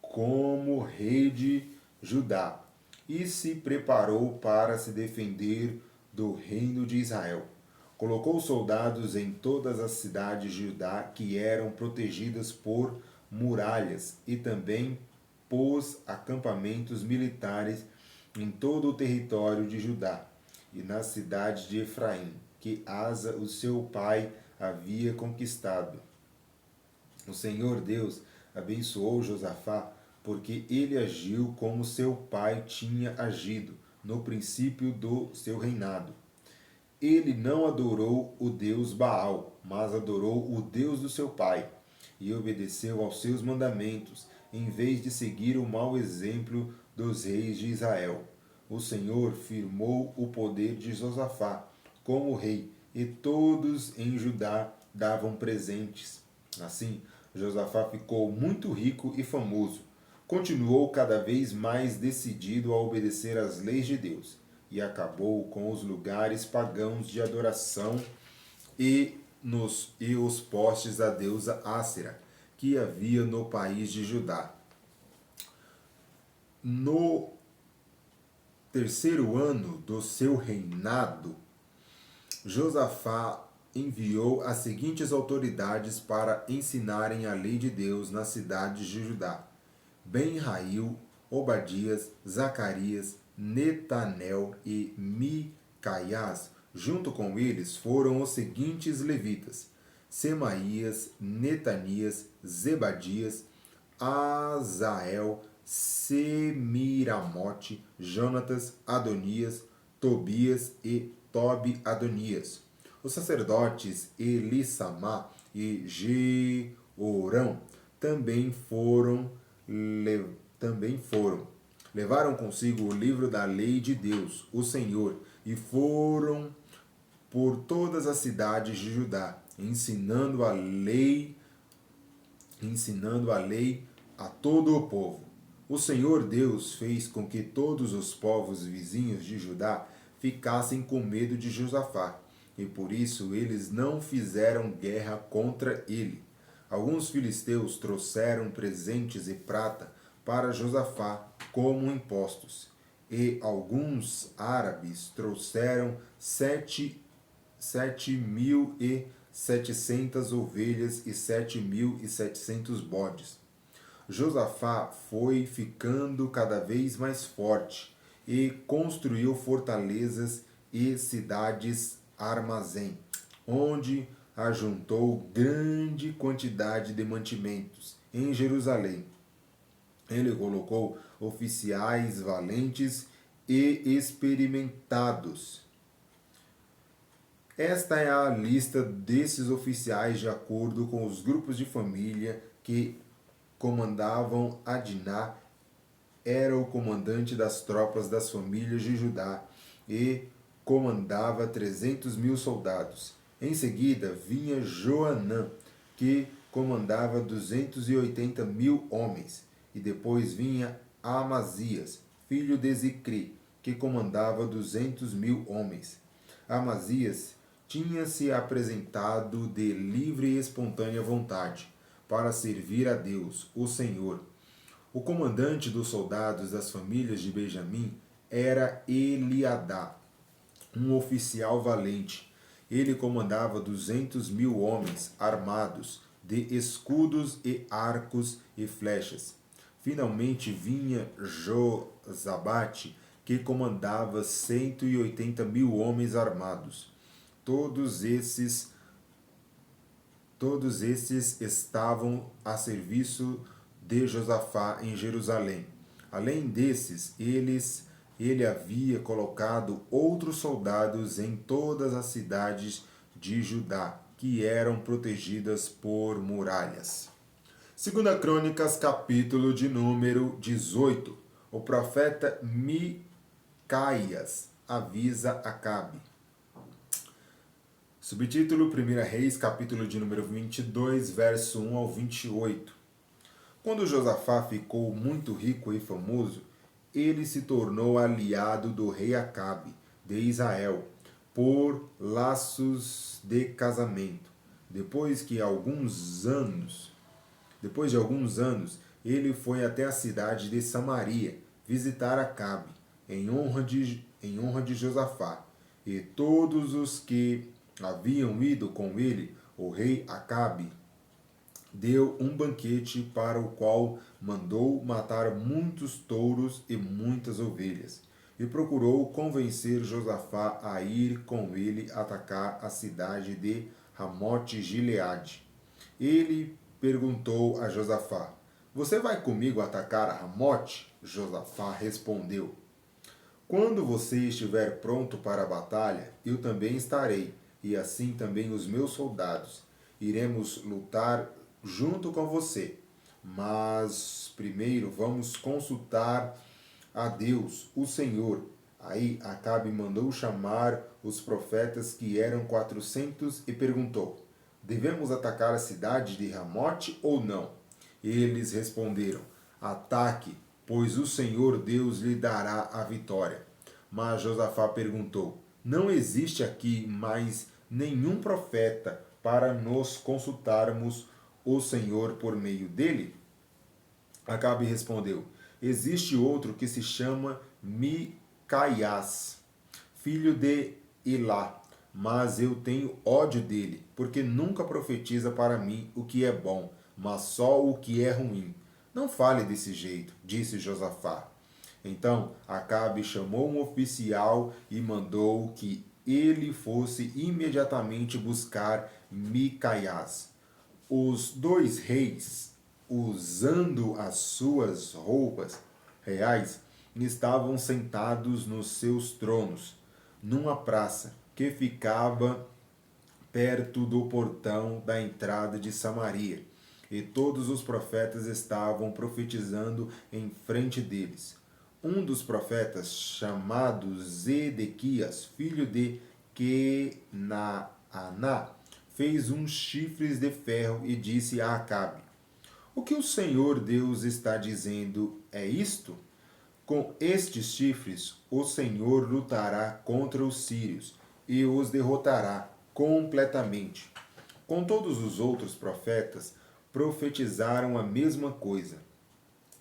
como rei de Judá, e se preparou para se defender do reino de Israel. Colocou soldados em todas as cidades de Judá que eram protegidas por muralhas e também pôs acampamentos militares em todo o território de Judá e na cidade de Efraim, que Asa, o seu pai, havia conquistado. O Senhor Deus abençoou Josafá porque ele agiu como seu pai tinha agido no princípio do seu reinado. Ele não adorou o Deus Baal, mas adorou o Deus do seu pai, e obedeceu aos seus mandamentos, em vez de seguir o mau exemplo dos reis de Israel. O Senhor firmou o poder de Josafá como rei, e todos em Judá davam presentes. Assim, Josafá ficou muito rico e famoso. Continuou cada vez mais decidido a obedecer às leis de Deus e acabou com os lugares pagãos de adoração e os postes da deusa Ácera que havia no país de Judá. No terceiro ano do seu reinado, Josafá enviou as seguintes autoridades para ensinarem a lei de Deus nas cidades de Judá: Ben-Hail, Obadias, Zacarias, Netanel e Micaias. Junto com eles foram os seguintes levitas: Semaías, Netanias, Zebadias, Azael, Semiramote, Jonatas, Adonias, Tobias e Tobi-Adonias. Os sacerdotes Elissamá e Jeorão também foram. Levaram consigo o livro da lei de Deus, o Senhor, e foram por todas as cidades de Judá, ensinando a lei a todo o povo. O Senhor Deus fez com que todos os povos vizinhos de Judá ficassem com medo de Josafá, e por isso eles não fizeram guerra contra ele. Alguns filisteus trouxeram presentes e prata para Josafá como impostos, e alguns árabes trouxeram 7.700 ovelhas e 7.700 bodes. Josafá foi ficando cada vez mais forte e construiu fortalezas e cidades armazém, onde ajuntou grande quantidade de mantimentos em Jerusalém. Ele colocou oficiais valentes e experimentados. Esta é a lista desses oficiais de acordo com os grupos de família que comandavam. Adná era o comandante das tropas das famílias de Judá e comandava 300.000 soldados. Em seguida vinha Joanã, que comandava 280.000 homens. E depois vinha Amazias, filho de Zicri, que comandava 200.000 homens. Amazias tinha se apresentado de livre e espontânea vontade para servir a Deus, o Senhor. O comandante dos soldados das famílias de Benjamim era Eliadá, um oficial valente. Ele comandava 200.000 homens armados de escudos e arcos e flechas. Finalmente vinha Josabate, que comandava 180.000 homens armados. Todos esses estavam a serviço de Josafá em Jerusalém. Além desses, ele havia colocado outros soldados em todas as cidades de Judá, que eram protegidas por muralhas. 2 Crônicas, capítulo de número 18. O profeta Micaias avisa Acabe. Subtítulo: 1 Reis, capítulo de número 22, verso 1 ao 28. Quando Josafá ficou muito rico e famoso, ele se tornou aliado do rei Acabe, de Israel, por laços de casamento. Depois de alguns anos, ele foi até a cidade de Samaria visitar Acabe, em honra de Josafá. E todos os que haviam ido com ele, o rei Acabe deu um banquete para o qual mandou matar muitos touros e muitas ovelhas, e procurou convencer Josafá a ir com ele atacar a cidade de Ramote-Gileade. Ele perguntou a Josafá: "Você vai comigo atacar a Ramote?" Josafá respondeu: "Quando você estiver pronto para a batalha, eu também estarei, e assim também os meus soldados. Iremos lutar junto com você. Mas primeiro vamos consultar a Deus, o Senhor." Aí Acabe mandou chamar os profetas, que eram 400, e perguntou: "Devemos atacar a cidade de Ramote ou não?" Eles responderam: "Ataque, pois o Senhor Deus lhe dará a vitória." Mas Josafá perguntou: "Não existe aqui mais nenhum profeta para nos consultarmos o Senhor por meio dele?" Acabe respondeu: "Existe outro que se chama Micaias, filho de Ilá, mas eu tenho ódio dele, porque nunca profetiza para mim o que é bom, mas só o que é ruim." Não fale desse jeito, disse Josafá. Então Acabe chamou um oficial e mandou que ele fosse imediatamente buscar Micaias. Os dois reis, usando as suas roupas reais, estavam sentados nos seus tronos, numa praça que ficava perto do portão da entrada de Samaria. E todos os profetas estavam profetizando em frente deles. Um dos profetas, chamado Zedequias, filho de Kenaaná, fez uns chifres de ferro e disse a Acabe: O que o Senhor Deus está dizendo é isto? Com estes chifres, o Senhor lutará contra os sírios e os derrotará completamente. Com todos os outros profetas, profetizaram a mesma coisa.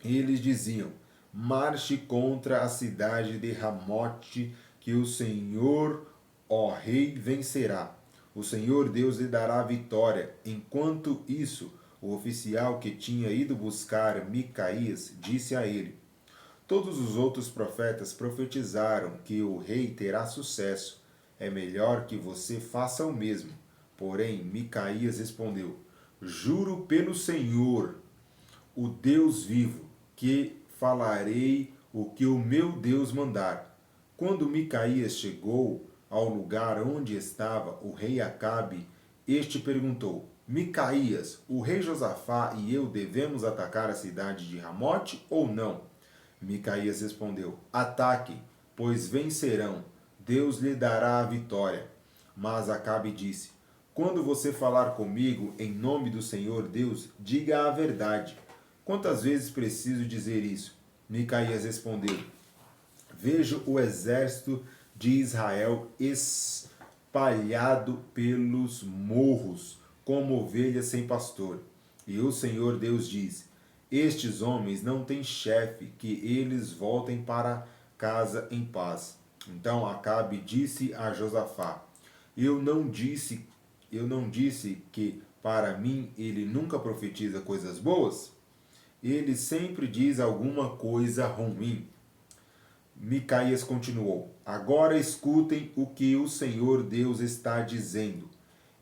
Eles diziam: Marche contra a cidade de Ramote, que o Senhor, ó rei, vencerá. O Senhor Deus lhe dará a vitória. Enquanto isso, o oficial que tinha ido buscar Micaías disse a ele: Todos os outros profetas profetizaram que o rei terá sucesso. É melhor que você faça o mesmo. Porém, Micaías respondeu: Juro pelo Senhor, o Deus vivo, que falarei o que o meu Deus mandar. Quando Micaías chegou ao lugar onde estava o rei Acabe, este perguntou: Micaías, o rei Josafá e eu devemos atacar a cidade de Ramote ou não? Micaías respondeu: Ataque, pois vencerão. Deus lhe dará a vitória. Mas Acabe disse: Quando você falar comigo em nome do Senhor Deus, diga a verdade. Quantas vezes preciso dizer isso? Micaías respondeu: Vejo o exército de Israel espalhado pelos morros, como ovelhas sem pastor. E o Senhor Deus diz: Estes homens não têm chefe, que eles voltem para casa em paz. Então Acabe disse a Josafá: eu não disse que para mim ele nunca profetiza coisas boas? Ele sempre diz alguma coisa ruim. Micaías continuou: Agora escutem o que o Senhor Deus está dizendo.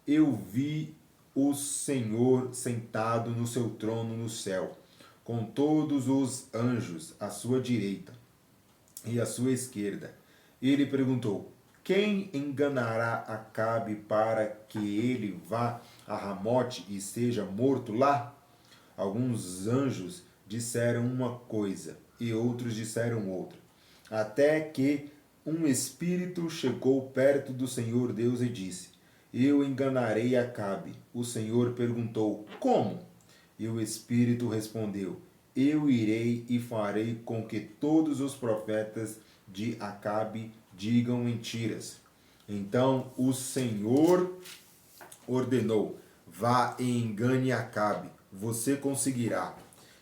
Eu vi o Senhor sentado no seu trono no céu, com todos os anjos à sua direita e à sua esquerda. Ele perguntou: Quem enganará Acabe para que ele vá a Ramote e seja morto lá? Alguns anjos disseram uma coisa e outros disseram outra, até que um espírito chegou perto do Senhor Deus e disse: Eu enganarei Acabe. O Senhor perguntou: Como? E o espírito respondeu: Eu irei e farei com que todos os profetas de Acabe digam mentiras. Então o Senhor ordenou: Vá e engane Acabe, você conseguirá.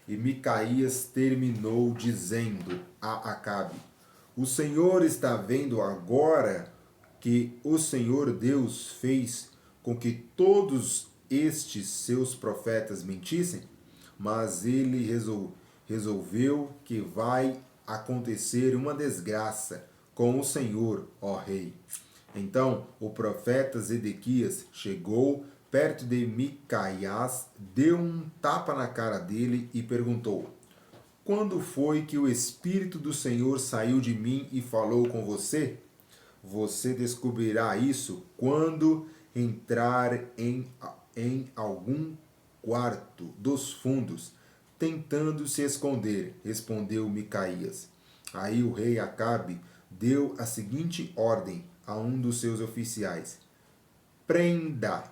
E Micaías terminou dizendo a Acabe: O Senhor está vendo agora que o Senhor Deus fez com que todos estes seus profetas mentissem? Mas ele resolveu que vai acontecer uma desgraça com o Senhor, ó rei. Então o profeta Zedequias chegou perto de Micaias, deu um tapa na cara dele e perguntou: Quando foi que o Espírito do Senhor saiu de mim e falou com você? Você descobrirá isso quando entrar em algum quarto dos fundos, tentando se esconder, respondeu Micaías. Aí o rei Acabe deu a seguinte ordem a um dos seus oficiais: Prenda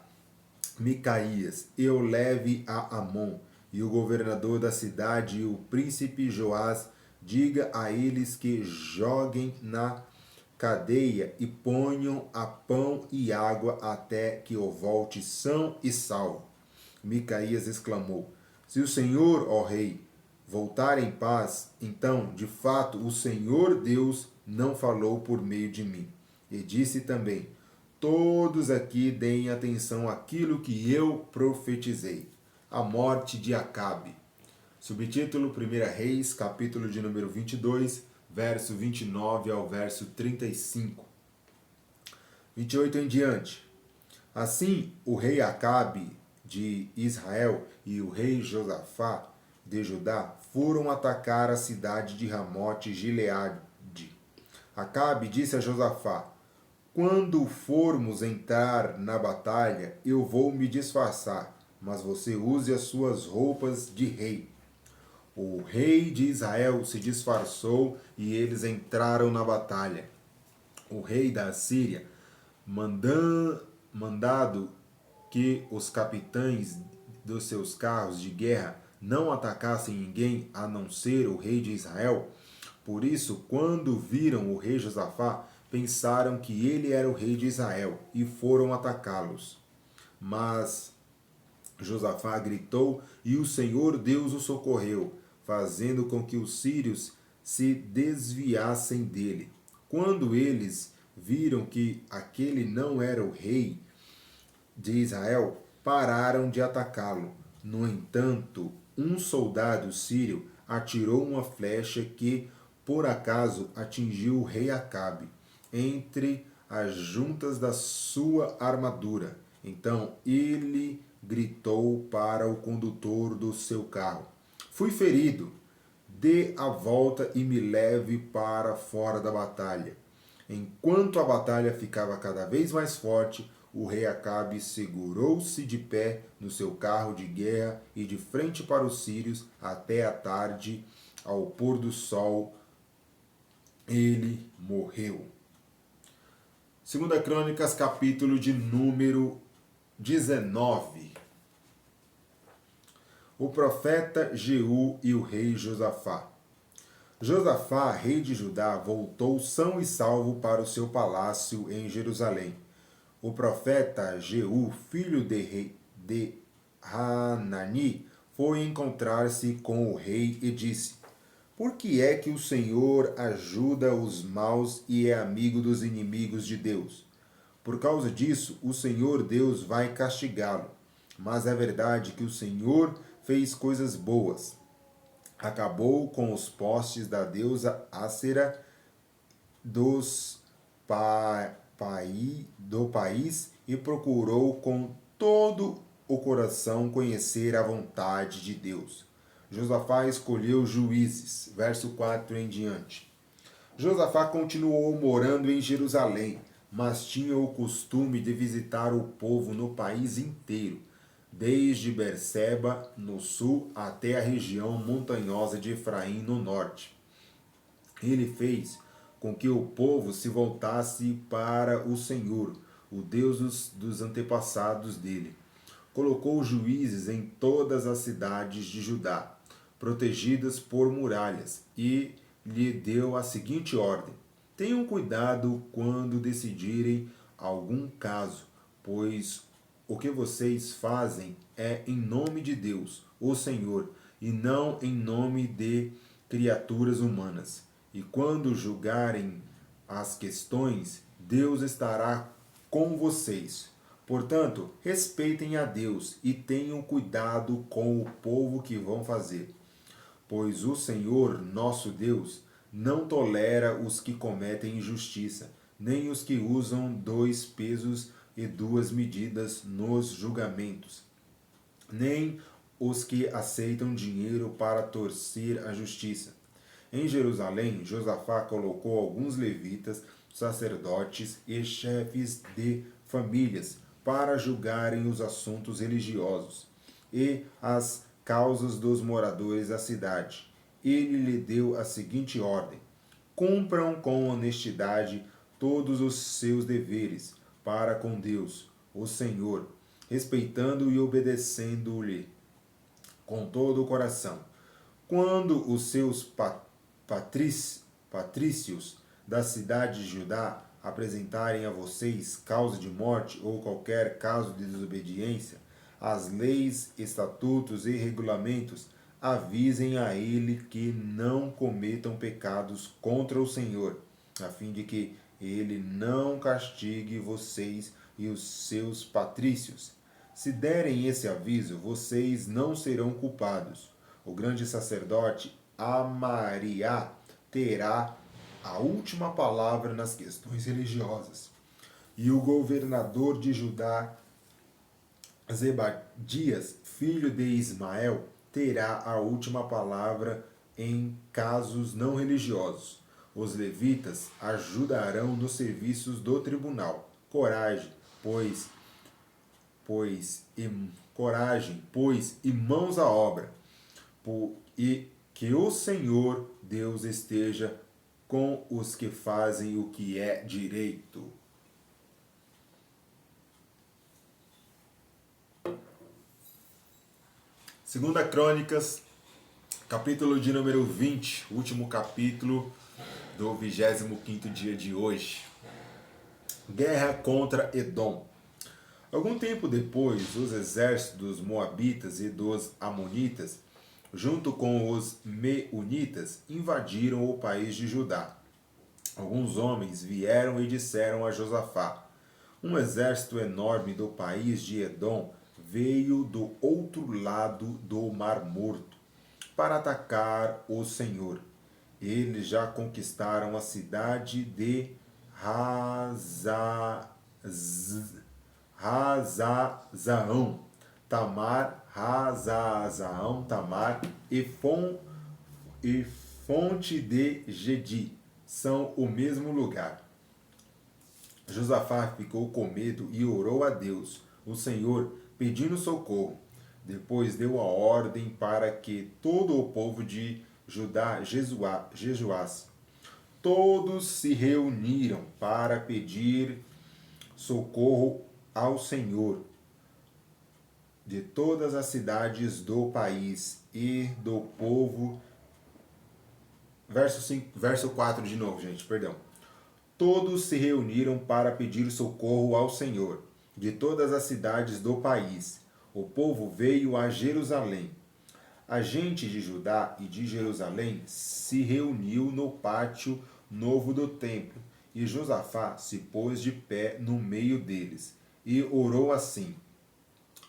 Micaías e o leve a Amon, e o governador da cidade e o príncipe Joás, diga a eles que joguem na cadeia e ponham a pão e água até que eu volte são e salvo. Micaías exclamou: Se o Senhor, ó rei, voltar em paz, então, de fato, o Senhor Deus não falou por meio de mim. E disse também: Todos aqui deem atenção àquilo que eu profetizei. A morte de Acabe. Subtítulo 1 Reis, capítulo de número 22, verso 29 ao verso 35. 28 em diante. Assim, o rei Acabe de Israel e o rei Josafá de Judá foram atacar a cidade de Ramote Gileade. Acabe disse a Josafá: quando formos entrar na batalha, eu vou me disfarçar, mas você use as suas roupas de rei. O rei de Israel se disfarçou e eles entraram na batalha. O rei da Assíria, mandado que os capitães dos seus carros de guerra não atacassem ninguém a não ser o rei de Israel. Por isso, quando viram o rei Josafá, pensaram que ele era o rei de Israel e foram atacá-los. Mas Josafá gritou e o Senhor Deus o socorreu, fazendo com que os sírios se desviassem dele. Quando eles viram que aquele não era o rei de Israel, pararam de atacá-lo. No entanto, um soldado sírio atirou uma flecha que, por acaso, atingiu o rei Acabe entre as juntas da sua armadura. Então ele gritou para o condutor do seu carro: fui ferido, dê a volta e me leve para fora da batalha. Enquanto a batalha ficava cada vez mais forte, o rei Acabe segurou-se de pé no seu carro de guerra e de frente para os sírios até a tarde. Ao pôr do sol, ele morreu. 2 Crônicas, capítulo de número 19. O profeta Jeú e o rei Josafá. Josafá, rei de Judá, voltou são e salvo para o seu palácio em Jerusalém. O profeta Jeú, filho de Hanani, foi encontrar-se com o rei e disse: por que é que o Senhor ajuda os maus e é amigo dos inimigos de Deus? Por causa disso, o Senhor Deus vai castigá-lo. Mas é verdade que o Senhor fez coisas boas. Acabou com os postes da deusa Ácera do país e procurou com todo o coração conhecer a vontade de Deus. Josafá escolheu juízes, verso 4 em diante. Josafá continuou morando em Jerusalém, mas tinha o costume de visitar o povo no país inteiro, desde Berseba, no sul, até a região montanhosa de Efraim, no norte. Ele fez com que o povo se voltasse para o Senhor, o Deus dos antepassados dele. Colocou juízes em todas as cidades de Judá, protegidas por muralhas, e lhe deu a seguinte ordem: tenham cuidado quando decidirem algum caso, pois o que vocês fazem é em nome de Deus, o Senhor, e não em nome de criaturas humanas. E quando julgarem as questões, Deus estará com vocês. Portanto, respeitem a Deus e tenham cuidado com o povo que vão fazer. Pois o Senhor, nosso Deus, não tolera os que cometem injustiça, nem os que usam 2 pesos e 2 medidas nos julgamentos, nem os que aceitam dinheiro para torcer a justiça. Em Jerusalém, Josafá colocou alguns levitas, sacerdotes e chefes de famílias para julgarem os assuntos religiosos e as causas dos moradores da cidade. Ele lhe deu a seguinte ordem: cumpram com honestidade todos os seus deveres para com Deus, o Senhor, respeitando e obedecendo-lhe com todo o coração. Quando os seus patrícios da cidade de Judá apresentarem a vocês causa de morte ou qualquer caso de desobediência, as leis, estatutos e regulamentos, avisem a ele que não cometam pecados contra o Senhor, a fim de que ele não castigue vocês e os seus patrícios. Se derem esse aviso, vocês não serão culpados. O grande sacerdote Amariá terá a última palavra nas questões religiosas. E o governador de Judá, Zebadias, filho de Ismael, terá a última palavra em casos não religiosos. Os levitas ajudarão nos serviços do tribunal. Coragem, pois e mãos à obra, e que o Senhor Deus esteja com os que fazem o que é direito. Segunda Crônicas, capítulo de número 20, último capítulo do 25º dia de hoje. Guerra contra Edom. Algum tempo depois, os exércitos dos Moabitas e dos Amonitas, junto com os Meunitas, invadiram o país de Judá. Alguns homens vieram e disseram a Josafá: um exército enorme do país de Edom veio do outro lado do Mar Morto para atacar o Senhor. Eles já conquistaram a cidade de Hazazaão, Tamar e Fonte de Gedi. São o mesmo lugar. Josafá ficou com medo e orou a Deus, o Senhor, pedindo socorro. Depois deu a ordem para que todo o povo de Judá jejuasse. Todos se reuniram para pedir socorro ao Senhor de todas as cidades do país e do povo. Verso 4 de novo, gente, perdão. Todos se reuniram para pedir socorro ao Senhor de todas as cidades do país. O povo veio a Jerusalém. A gente de Judá e de Jerusalém se reuniu no pátio novo do templo, e Josafá se pôs de pé no meio deles e orou assim: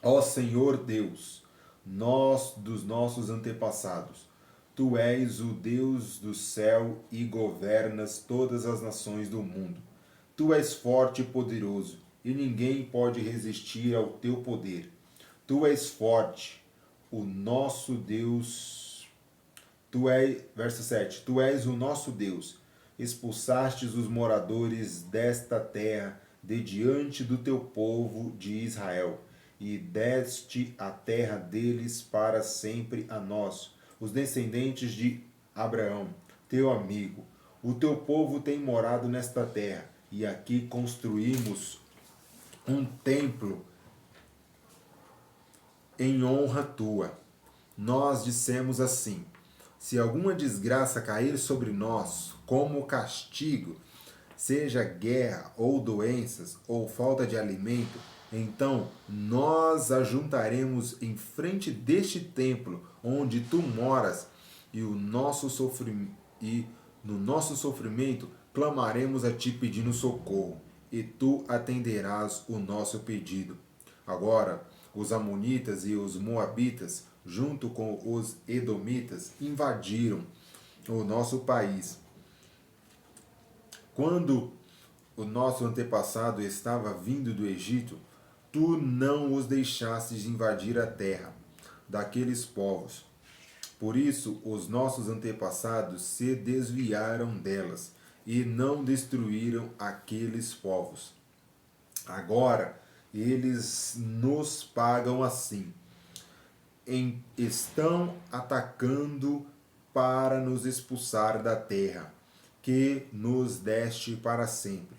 ó Senhor Deus, nós dos nossos antepassados, tu és o Deus do céu e governas todas as nações do mundo. Tu és forte e poderoso, e ninguém pode resistir ao teu poder. Tu és forte, o nosso Deus. Verso 7. Tu és o nosso Deus. Expulsastes os moradores desta terra de diante do teu povo de Israel, e deste a terra deles para sempre a nós, os descendentes de Abraão, teu amigo. O teu povo tem morado nesta terra, e aqui construímos um templo em honra tua. Nós dissemos assim: se alguma desgraça cair sobre nós, como castigo, seja guerra ou doenças ou falta de alimento, então nós ajuntaremos em frente deste templo onde tu moras, e no nosso sofrimento clamaremos a ti pedindo socorro, e tu atenderás o nosso pedido. Agora, os amonitas e os moabitas, junto com os edomitas, invadiram o nosso país. Quando o nosso antepassado estava vindo do Egito, tu não os deixastes invadir a terra daqueles povos. Por isso, os nossos antepassados se desviaram delas e não destruíram aqueles povos. Agora, eles nos pagam assim. Estão atacando para nos expulsar da terra que nos deste para sempre.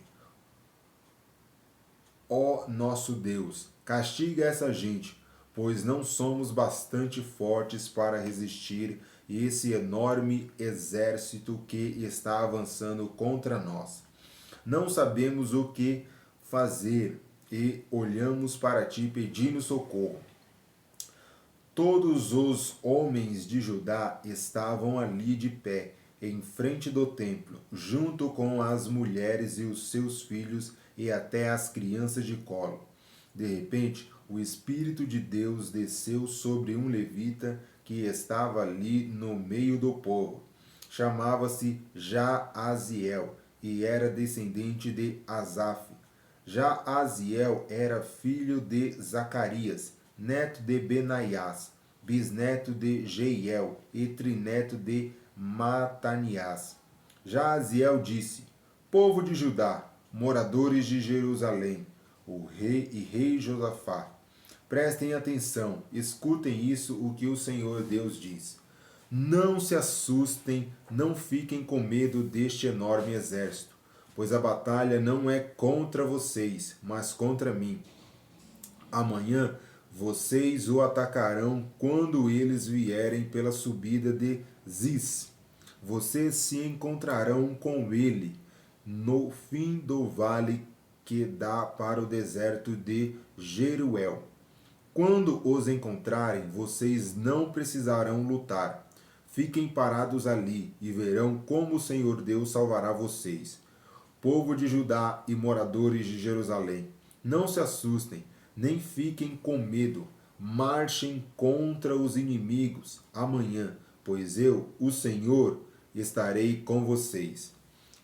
Ó nosso Deus, castiga essa gente, pois não somos bastante fortes para resistir esse enorme exército que está avançando contra nós. Não sabemos o que fazer e olhamos para ti pedindo socorro. Todos os homens de Judá estavam ali de pé, em frente do templo, junto com as mulheres e os seus filhos e até as crianças de colo. De repente, o Espírito de Deus desceu sobre um levita que estava ali no meio do povo. Chamava-se Jaaziel e era descendente de Asaf. Jaaziel era filho de Zacarias, neto de Benaias, bisneto de Jeiel e trineto de Matanias. Jaaziel disse: Povo de Judá, moradores de Jerusalém, o rei Josafá, prestem atenção, escutem isso o que o Senhor Deus diz. Não se assustem, não fiquem com medo deste enorme exército, pois a batalha não é contra vocês, mas contra mim. Amanhã vocês o atacarão quando eles vierem pela subida de Ziz. Vocês se encontrarão com ele no fim do vale que dá para o deserto de Jeruel. Quando os encontrarem, vocês não precisarão lutar. Fiquem parados ali e verão como o Senhor Deus salvará vocês. Povo de Judá e moradores de Jerusalém, não se assustem, nem fiquem com medo. Marchem contra os inimigos amanhã, pois eu, o Senhor, estarei com vocês.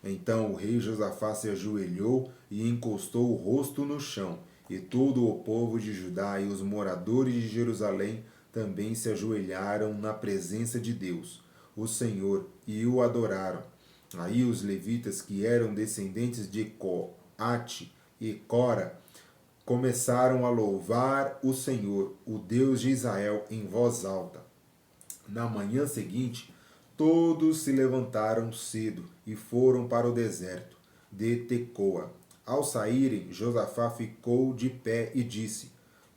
Então o rei Josafá se ajoelhou e encostou o rosto no chão, e todo o povo de Judá e os moradores de Jerusalém também se ajoelharam na presença de Deus, o Senhor, e o adoraram. Aí os levitas, que eram descendentes de Coate e Cora, começaram a louvar o Senhor, o Deus de Israel, em voz alta. Na manhã seguinte, todos se levantaram cedo e foram para o deserto de Tecoa. Ao saírem, Josafá ficou de pé e disse: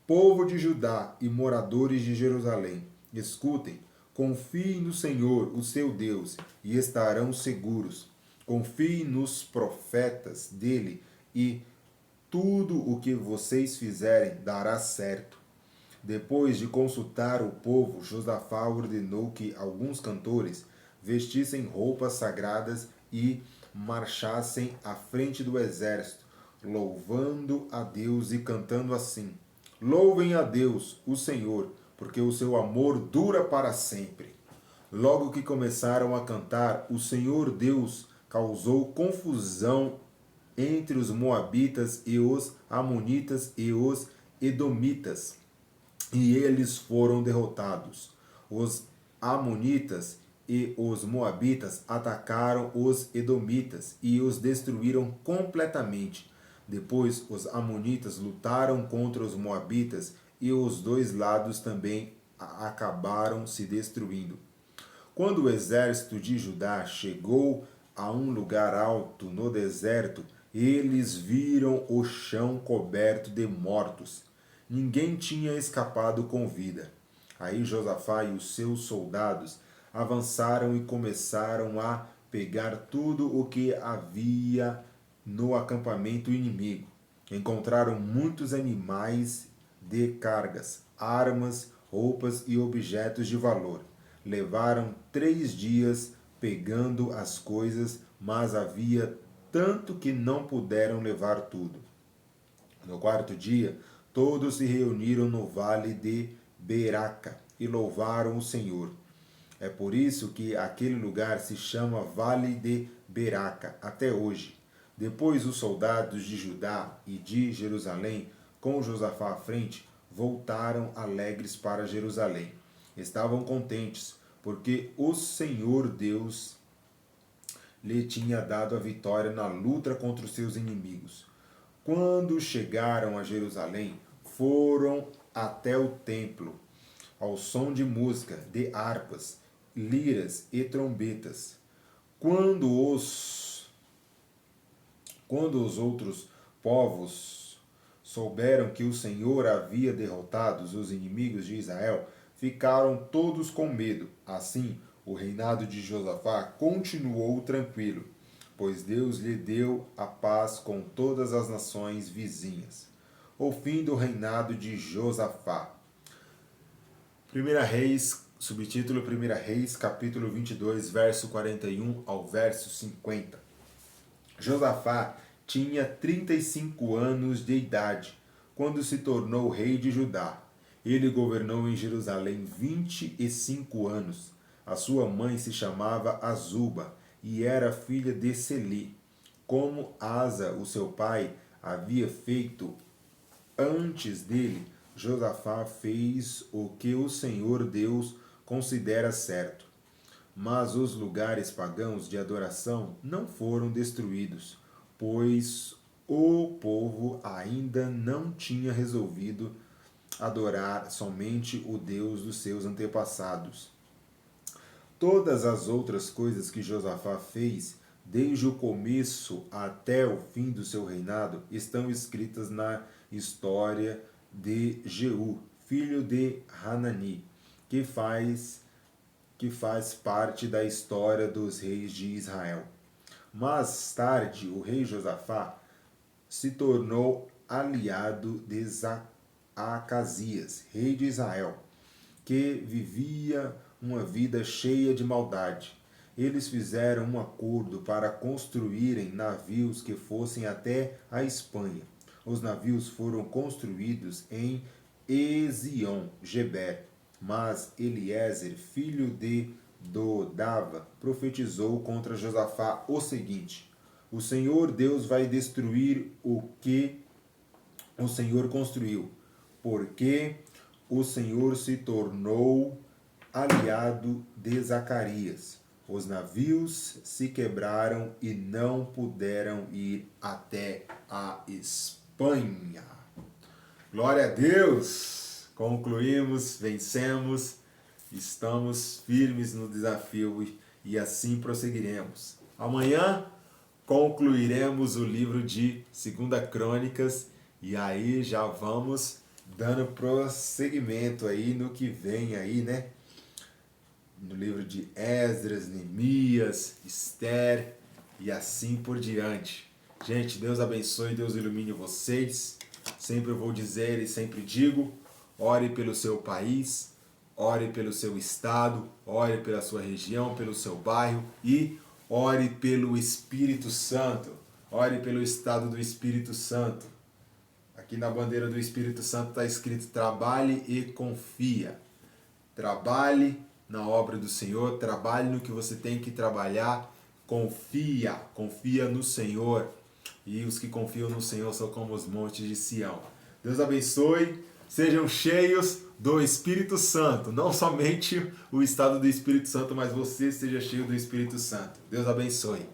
Povo de Judá e moradores de Jerusalém, escutem, confiem no Senhor, o seu Deus, e estarão seguros. Confiem nos profetas dele e tudo o que vocês fizerem dará certo. Depois de consultar o povo, Josafá ordenou que alguns cantores vestissem roupas sagradas e marchassem à frente do exército, louvando a Deus e cantando assim: Louvem a Deus, o Senhor, porque o seu amor dura para sempre. Logo que começaram a cantar, o Senhor Deus causou confusão entre os moabitas e os amonitas e os edomitas, e eles foram derrotados. Os amonitas e os moabitas atacaram os edomitas e os destruíram completamente. Depois os amonitas lutaram contra os moabitas e os dois lados também acabaram se destruindo. Quando o exército de Judá chegou a um lugar alto no deserto, eles viram o chão coberto de mortos. Ninguém tinha escapado com vida. Aí Josafá e os seus soldados avançaram e começaram a pegar tudo o que havia no acampamento inimigo. Encontraram muitos animais de cargas, armas, roupas e objetos de valor. Levaram 3 dias pegando as coisas, mas havia tanto que não puderam levar tudo. No 4º dia, todos se reuniram no vale de Beraca e louvaram o Senhor. É por isso que aquele lugar se chama Vale de Beraca até hoje. Depois os soldados de Judá e de Jerusalém, com Josafá à frente, voltaram alegres para Jerusalém. Estavam contentes, porque o Senhor Deus lhe tinha dado a vitória na luta contra os seus inimigos. Quando chegaram a Jerusalém, foram até o templo, ao som de música, de harpas, liras e trombetas. Quando os outros povos souberam que o Senhor havia derrotado os inimigos de Israel, ficaram todos com medo. Assim, o reinado de Josafá continuou tranquilo, pois Deus lhe deu a paz com todas as nações vizinhas. O fim do reinado de Josafá. 1 Reis, subtítulo 1 Reis, capítulo 22, verso 41 ao verso 50. Josafá tinha 35 anos de idade quando se tornou rei de Judá. Ele governou em Jerusalém 25 anos. A sua mãe se chamava Azuba e era filha de Seli. Como Asa, o seu pai, havia feito antes dele, Josafá fez o que o Senhor Deus considera certo. Mas os lugares pagãos de adoração não foram destruídos, pois o povo ainda não tinha resolvido adorar somente o Deus dos seus antepassados. Todas as outras coisas que Josafá fez, desde o começo até o fim do seu reinado, estão escritas na história de Jeú, filho de Hanani, que faz parte da história dos reis de Israel. Mais tarde, o rei Josafá se tornou aliado de Acasias, rei de Israel, que vivia uma vida cheia de maldade. Eles fizeram um acordo para construírem navios que fossem até a Espanha. Os navios foram construídos em Ezion-Geber, mas Eliezer, filho de Dodava, profetizou contra Josafá o seguinte: o Senhor Deus vai destruir o que o Senhor construiu, porque o Senhor se tornou aliado de Zacarias. Os navios se quebraram e não puderam ir até a Espanha. Glória a Deus! Concluímos, vencemos, estamos firmes no desafio e assim prosseguiremos. Amanhã concluiremos o livro de 2 Crônicas e aí já vamos dando prosseguimento aí no que vem aí, né? No livro de Esdras, Neemias, Esther e assim por diante. Gente, Deus abençoe, Deus ilumine vocês. Sempre eu vou dizer e sempre digo, ore pelo seu país, ore pelo seu estado, ore pela sua região, pelo seu bairro e ore pelo Espírito Santo. Ore pelo estado do Espírito Santo. Aqui na bandeira do Espírito Santo está escrito: trabalhe e confia. Trabalhe na obra do Senhor, trabalhe no que você tem que trabalhar, confia no Senhor. E os que confiam no Senhor são como os montes de Sião. Deus abençoe, sejam cheios do Espírito Santo. Não somente o estado do Espírito Santo, mas você seja cheio do Espírito Santo. Deus abençoe.